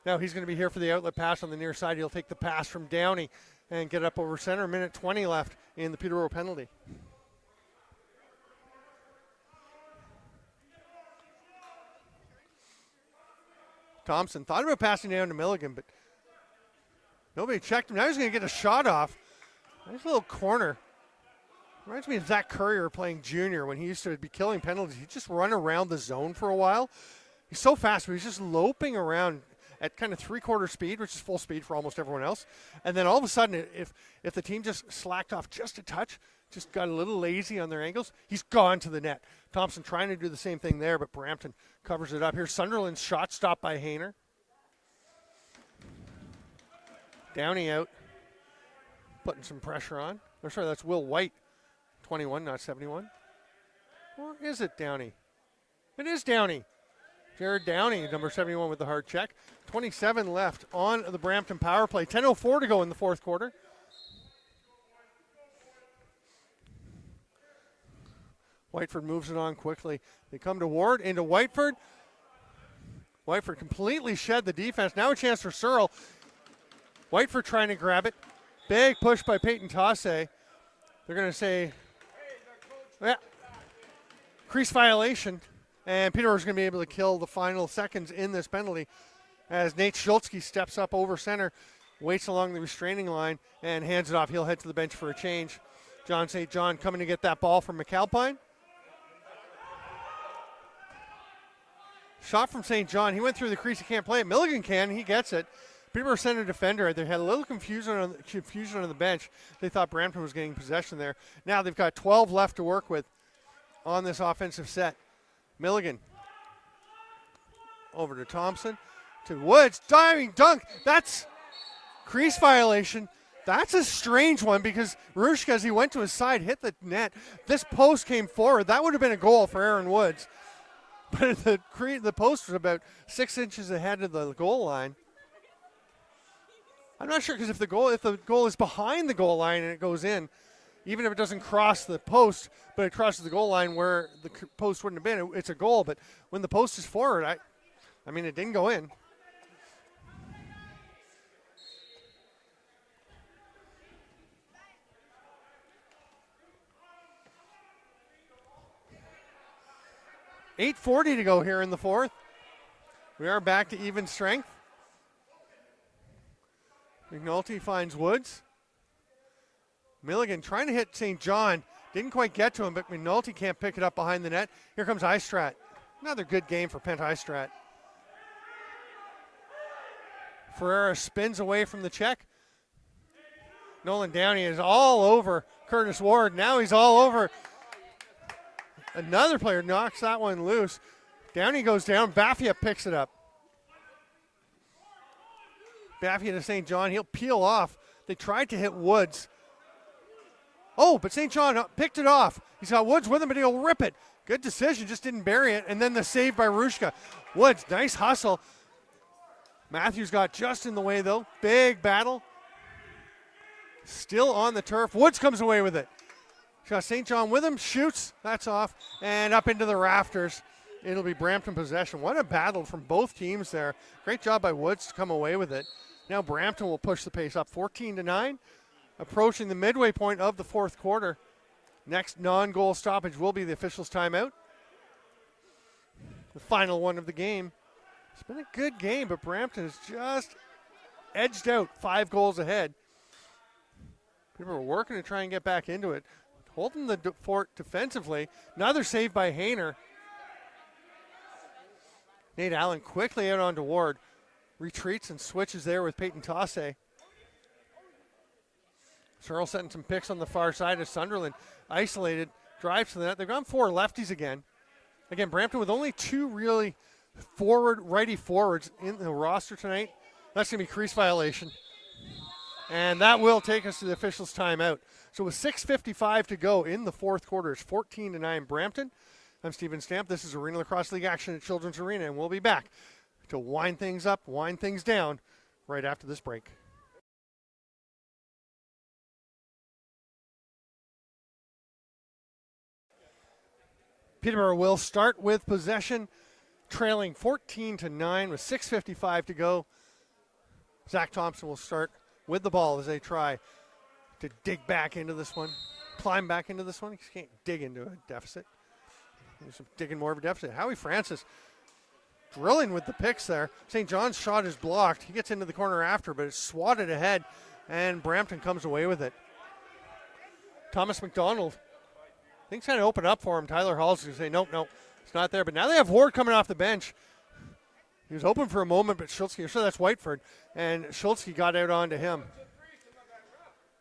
Now he's going to be here for the outlet pass on the near side. He'll take the pass from Downey and get up over center. Minute 20 left in the Peterborough penalty. Thompson thought about passing down to Milligan, but nobody checked him. Now he's going to get a shot off. Nice little corner. Reminds me of Zach Currier playing junior when he used to be killing penalties. He'd just run around the zone for a while. He's so fast, but he's just loping around at kind of three-quarter speed, which is full speed for almost everyone else. And then all of a sudden, if the team just slacked off just a touch, just got a little lazy on their angles, he's gone to the net. Thompson trying to do the same thing there, but Brampton covers it up. Here's Sunderland's shot stopped by Hayner. Downey out, putting some pressure on. Oh, sorry, that's Will White, 21, not 71. Or is it Downey? It is Downey. Jared Downey, number 71 with the hard check. 27 left on the Brampton power play. 10:04 to go in the fourth quarter. Whiteford moves it on quickly. They come to Ward, into Whiteford. Whiteford completely shed the defense. Now a chance for Searle. Whiteford trying to grab it. Big push by Peyton Tasse. They're going to say, yeah, crease violation. And Peterborough's going to be able to kill the final seconds in this penalty as Nate Schultzke steps up over center, waits along the restraining line, and hands it off. He'll head to the bench for a change. John St. John coming to get that ball from McAlpine. Shot from St. John. He went through the crease. He can't play it. Milligan can. He gets it. Peterborough sent a defender. They had a little confusion on the bench. They thought Brampton was getting possession there. Now they've got 12 left to work with on this offensive set. Milligan over to Thompson, to Woods, diving dunk. That's crease violation. That's a strange one because Rushka, as he went to his side, hit the net. This post came forward. That would have been a goal for Aaron Woods. But the post was about 6 inches ahead of the goal line. I'm not sure because if the goal is behind the goal line and it goes in, even if it doesn't cross the post, but it crosses the goal line where the post wouldn't have been, it's a goal. But when the post is forward, I mean, it didn't go in. .840 to go here in the fourth. We are back to even strength. McNulty finds Woods. Milligan trying to hit St. John. Didn't quite get to him, but McNulty can't pick it up behind the net. Here comes Istrat. Another good game for Pent Istrat. Ferreira spins away from the check. Nolan Downey is all over Curtis Ward. Now he's all over. Another player knocks that one loose. Downey goes down. Baffia picks it up. Baffia to St. John. He'll peel off. They tried to hit Woods. Oh, but St. John picked it off. He's got Woods with him, but he'll rip it. Good decision, just didn't bury it. And then the save by Rushka. Woods, nice hustle. Matthews got just in the way, though. Big battle. Still on the turf. Woods comes away with it. He's got St. John with him, shoots. That's off. And up into the rafters. It'll be Brampton possession. What a battle from both teams there. Great job by Woods to come away with it. Now Brampton will push the pace up 14-9. Approaching the midway point of the fourth quarter. Next non-goal stoppage will be the officials' timeout. The final one of the game. It's been a good game, but Brampton has just edged out 5 goals ahead. People are working to try and get back into it. Holding the fort defensively. Another save by Hayner. Nate Allen quickly out onto Ward. Retreats and switches there with Peyton Tasse. Searle setting some picks on the far side of Sunderland. Isolated, drives to the net. They've gone 4 lefties again. Again, Brampton with only 2 really righty forwards in the roster tonight. That's going to be crease violation. And that will take us to the officials' timeout. So with 6:55 to go in the fourth quarter, it's 14-9 Brampton. I'm Stephen Stamp. This is Arenalacrosseleague action at Children's Arena, and we'll be back to wind things up, wind things down right after this break. Peterborough will start with possession, trailing 14-9 with 6:55 to go. Zach Thompson will start with the ball as they try to dig back into this one, climb back into this one. He can't dig into a deficit. He's digging more of a deficit. Howie Francis drilling with the picks there. St. John's shot is blocked. He gets into the corner after, but it's swatted ahead, and Brampton comes away with it. Thomas McDonald, things kind of open up for him. Tyler Hall's going to say, nope, it's not there. But now they have Ward coming off the bench. He was open for a moment, but Schultzke, I'm sure that's Whiteford, and Schultzke got out onto him.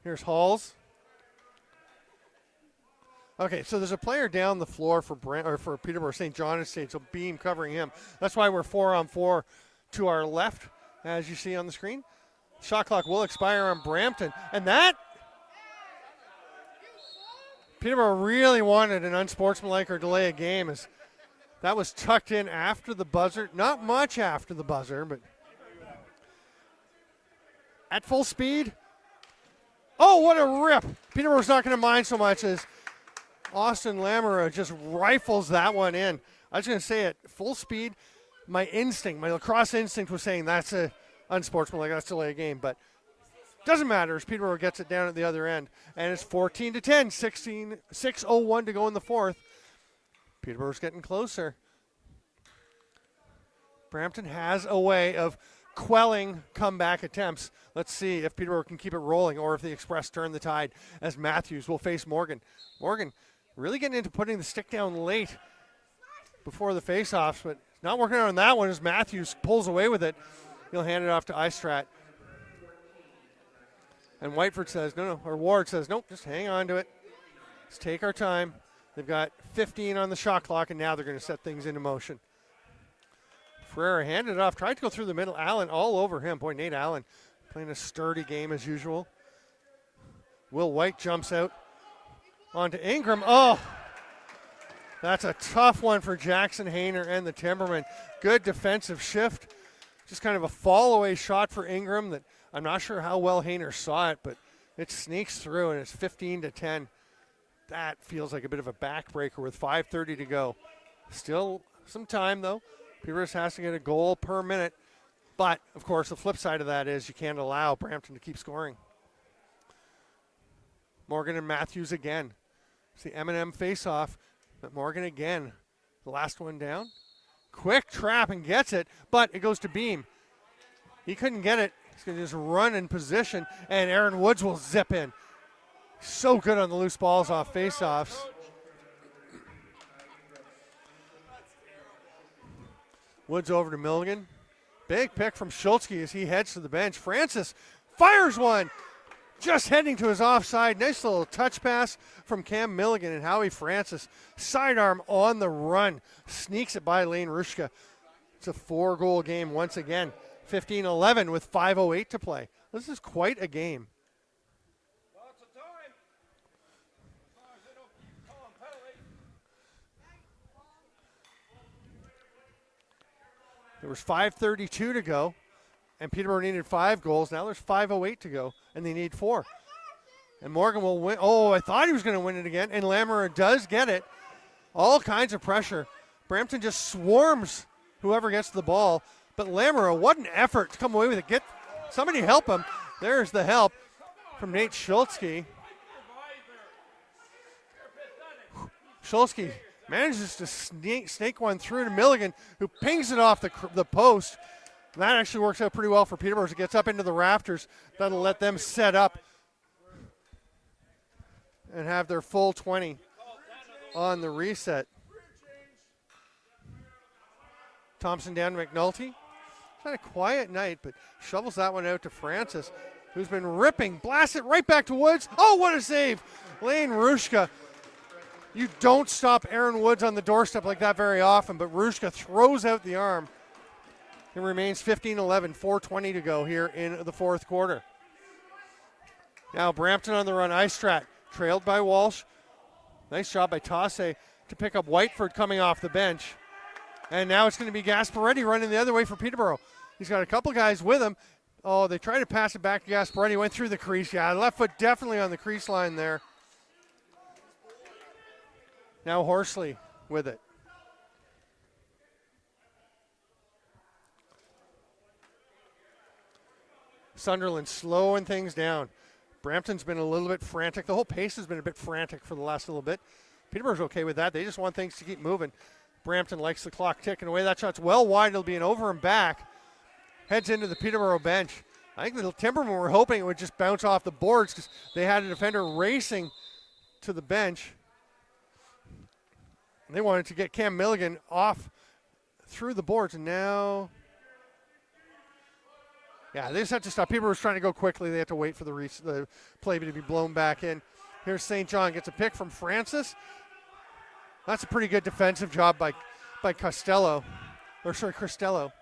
Here's Halls. Okay, so there's a player down the floor for Peterborough. St. John Estate, so Beam covering him. That's why we're 4-on-4 to our left, as you see on the screen. Shot clock will expire on Brampton. And that, Peterborough really wanted an unsportsmanlike or delay a game, as that was tucked in after the buzzer. Not much after the buzzer, but at full speed. Oh, what a rip. Peterborough's not going to mind so much as Austin Lamera just rifles that one in. I was going to say at full speed, my lacrosse instinct was saying that's a unsportsmanlike, that's delay a game, but doesn't matter as Peterborough gets it down at the other end. And it's 14-10, 6:01 to go in the fourth. Peterborough's getting closer. Brampton has a way of quelling comeback attempts. Let's see if Peterborough can keep it rolling or if the Express turn the tide as Matthews will face Morgan. Morgan really getting into putting the stick down late before the face-offs, but not working out on that one as Matthews pulls away with it. He'll hand it off to Istrat. And Whiteford says, or Ward says, nope, just hang on to it. Let's take our time. They've got 15 on the shot clock, and now they're going to set things into motion. Ferreira handed it off, tried to go through the middle. Allen all over him. Boy, Nate Allen playing a sturdy game as usual. Will White jumps out onto Ingram. Oh, that's a tough one for Jackson Hayner and the Timbermen. Good defensive shift. Just kind of a fall-away shot for Ingram that I'm not sure how well Hayner saw it, but it sneaks through, and it's 15-10. That feels like a bit of a backbreaker with 5:30 to go. Still some time, though. Peterborough has to get a goal per minute. But, of course, the flip side of that is you can't allow Brampton to keep scoring. Morgan and Matthews again. It's the M&M face-off. But Morgan again. The last one down. Quick trap and gets it, but it goes to Beam. He couldn't get it. He's going to just run in position, and Aaron Woods will zip in. So good on the loose balls off face-offs. Woods over to Milligan. Big pick from Schultzke as he heads to the bench. Francis fires one. Just heading to his offside. Nice little touch pass from Cam Milligan, and Howie Francis, sidearm on the run. Sneaks it by Lane Rushka. It's a 4-goal game once again. 15-11 with 5:08 to play. This is quite a game. Lots of time. As long as they don't call him penalty. There was 5:32 to go, and Peterborough needed 5 goals. Now there's 5:08 to go, and they need 4. And Morgan will win. Oh, I thought he was going to win it again, and Lamera does get it. All kinds of pressure. Brampton just swarms whoever gets the ball. But Lamera, what an effort to come away with it. Get somebody help him. There's the help from Nate Schultzke. Schultzke manages to snake one through to Milligan, who pings it off the post. That actually works out pretty well for Peterborough as it gets up into the rafters. That'll let them set up and have their full 20 on the reset. Thompson down to McNulty. Had a quiet night, but shovels that one out to Francis, who's been ripping. Blasts it right back to Woods. Oh, what a save. Lane Rushka. You don't stop Aaron Woods on the doorstep like that very often, but Rushka throws out the arm. It remains 15-11, 4:20 to go here in the fourth quarter. Now Brampton on the run. Istrat trailed by Walsh. Nice job by Tasse to pick up Whiteford coming off the bench. And now it's going to be Gasparetti running the other way for Peterborough. He's got a couple guys with him. Oh, they tried to pass it back to Gasparetti. Went through the crease. Yeah, left foot definitely on the crease line there. Now Horsley with it. Sunderland slowing things down. Brampton's been a little bit frantic. The whole pace has been a bit frantic for the last little bit. Peterborough's okay with that. They just want things to keep moving. Brampton likes the clock ticking away. That shot's well wide. It'll be an over and back. Heads into the Peterborough bench. I think the Timbermen were hoping it would just bounce off the boards because they had a defender racing to the bench. They wanted to get Cam Milligan off through the boards, and now, yeah, they just have to stop. Peterborough was trying to go quickly. They have to wait for the play to be blown back in. Here's St. John, gets a pick from Francis. That's a pretty good defensive job by Costello. Or sorry, Cristello.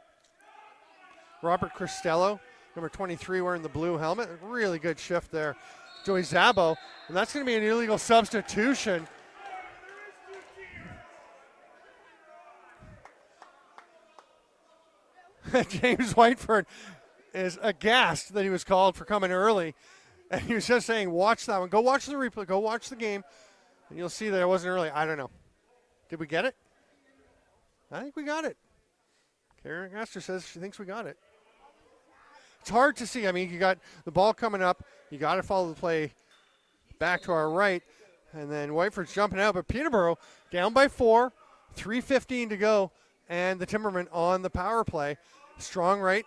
Robert Cristello Number 23 wearing the blue helmet. Really good shift there. Joey Zabo. And that's going to be an illegal substitution. James Whiteford is aghast that he was called for coming early. And he was just saying, watch that one. Go watch the replay. Go watch the game. And you'll see that it wasn't early. I don't know. Did we get it? I think we got it. Karen Astor says she thinks we got it. It's hard to see. I mean, you got the ball coming up. You got to follow the play back to our right. And then Whiteford's jumping out. But Peterborough down by 4, 3:15 to go. And the Timbermen on the power play. Strong right.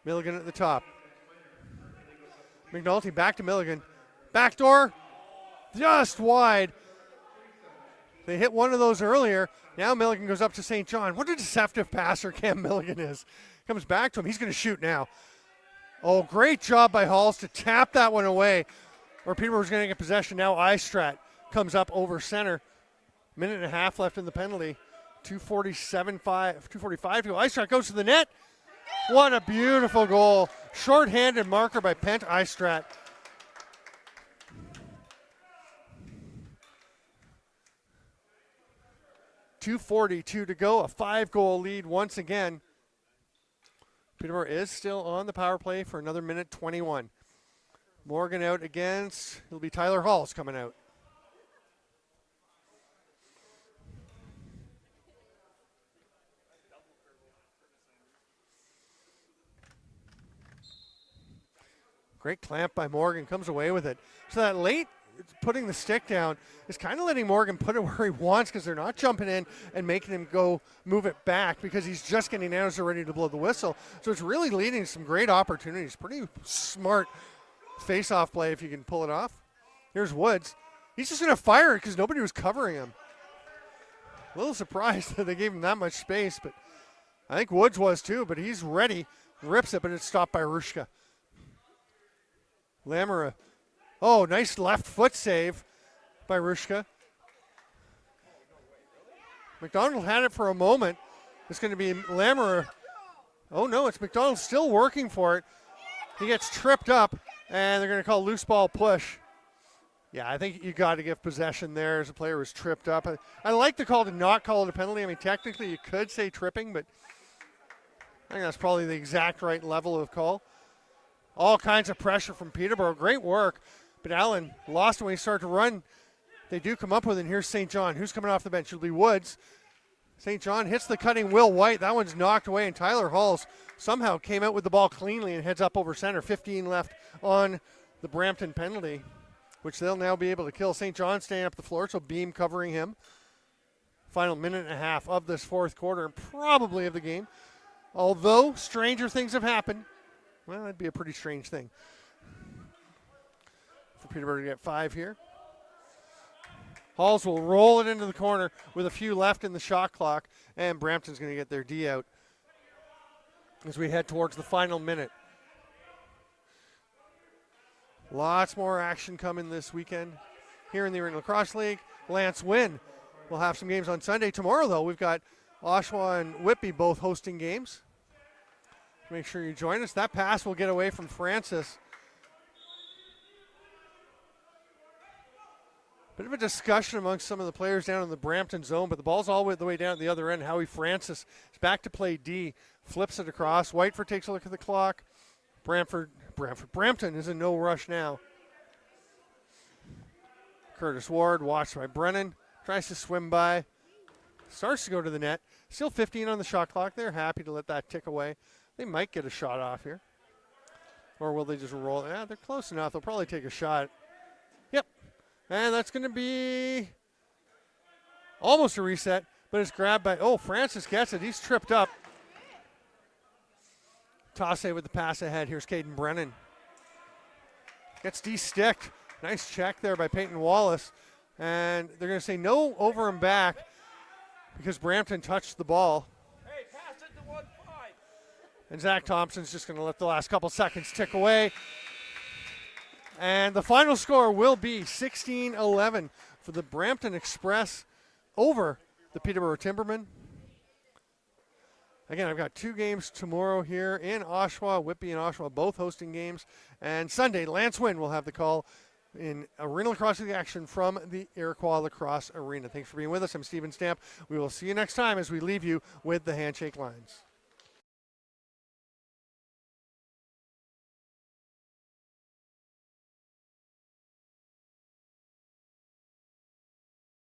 Milligan at the top. McNulty back to Milligan. Backdoor. Just wide. They hit one of those earlier. Now Milligan goes up to St. John. What a deceptive passer Cam Milligan is. Comes back to him. He's going to shoot now. Oh, great job by Halls to tap that one away. Or Peterborough's going to get possession. Now Istrat comes up over center. Minute and a half left in the penalty. 2:45 to go. Istrat goes to the net. What a beautiful goal. Short-handed marker by Pent Istrat. .242 to go. A 5-goal lead once again. Peterborough is still on the power play for another minute 21. Morgan out against, it'll be Tyler Halls coming out. Great clamp by Morgan, comes away with it. So that late putting the stick down is kind of letting Morgan put it where he wants because they're not jumping in and making him go move it back because he's just getting down as they're ready to blow the whistle. So it's really leading to some great opportunities. Pretty smart face-off play if you can pull it off. Here's Woods. He's just going to fire it because nobody was covering him. A little surprised that they gave him that much space, but I think Woods was too, but he's ready. Rips it, but it's stopped by Rushka. Lamera. Oh, nice left foot save by Rushka. McDonald had it for a moment. It's going to be Lamera. Oh, no, it's McDonald still working for it. He gets tripped up, and they're going to call loose ball push. Yeah, I think you got to give possession there as a player was tripped up. I like the call to not call it a penalty. I mean, technically you could say tripping, but I think that's probably the exact right level of call. All kinds of pressure from Peterborough. Great work. But Allen lost when he started to run. They do come up with it. And here's St. John. Who's coming off the bench? It'll be Woods. St. John hits the cutting Will White. That one's knocked away. And Tyler Halls somehow came out with the ball cleanly and heads up over center. 15 left on the Brampton penalty, which they'll now be able to kill. St. John staying up the floor, so Beam covering him. Final minute and a half of this fourth quarter, and probably of the game. Although stranger things have happened. Well, that'd be a pretty strange thing for Peterborough to get 5 here. Halls will roll it into the corner with a few left in the shot clock, and Brampton's going to get their D out as we head towards the final minute. Lots more action coming this weekend here in the Arenalacrosseleague. Lance Wynn will have some games on Sunday. Tomorrow, though, we've got Oshawa and Whitby both hosting games. Make sure you join us. That pass will get away from Francis. Bit of a discussion amongst some of the players down in the Brampton zone, but the ball's all the way down at the other end. Howie Francis is back to play D, flips it across. Whiteford takes a look at the clock. Brampton is in no rush now. Curtis Ward, watched by Brennan, tries to swim by, starts to go to the net. Still 15 on the shot clock. They're happy to let that tick away. They might get a shot off here. Or will they just roll? Yeah, they're close enough. They'll probably take a shot. Yep. And that's going to be almost a reset, but it's grabbed by, Francis gets it. He's tripped up. Tasse with the pass ahead. Here's Caden Brennan. Gets de-sticked. Nice check there by Peyton Wallace. And they're going to say no over and back because Brampton touched the ball. Hey, pass it to 1-5. And Zach Thompson's just going to let the last couple seconds tick away. And the final score will be 16-11 for the Brampton Express over the Peterborough Timbermen. Again, I've got 2 games tomorrow here in Oshawa. Whitby and Oshawa both hosting games. And Sunday, Lance Wynn will have the call in Arenalacrosseleague action from the Iroquois Lacrosse Arena. Thanks for being with us. I'm Stephen Stamp. We will see you next time as we leave you with the handshake lines.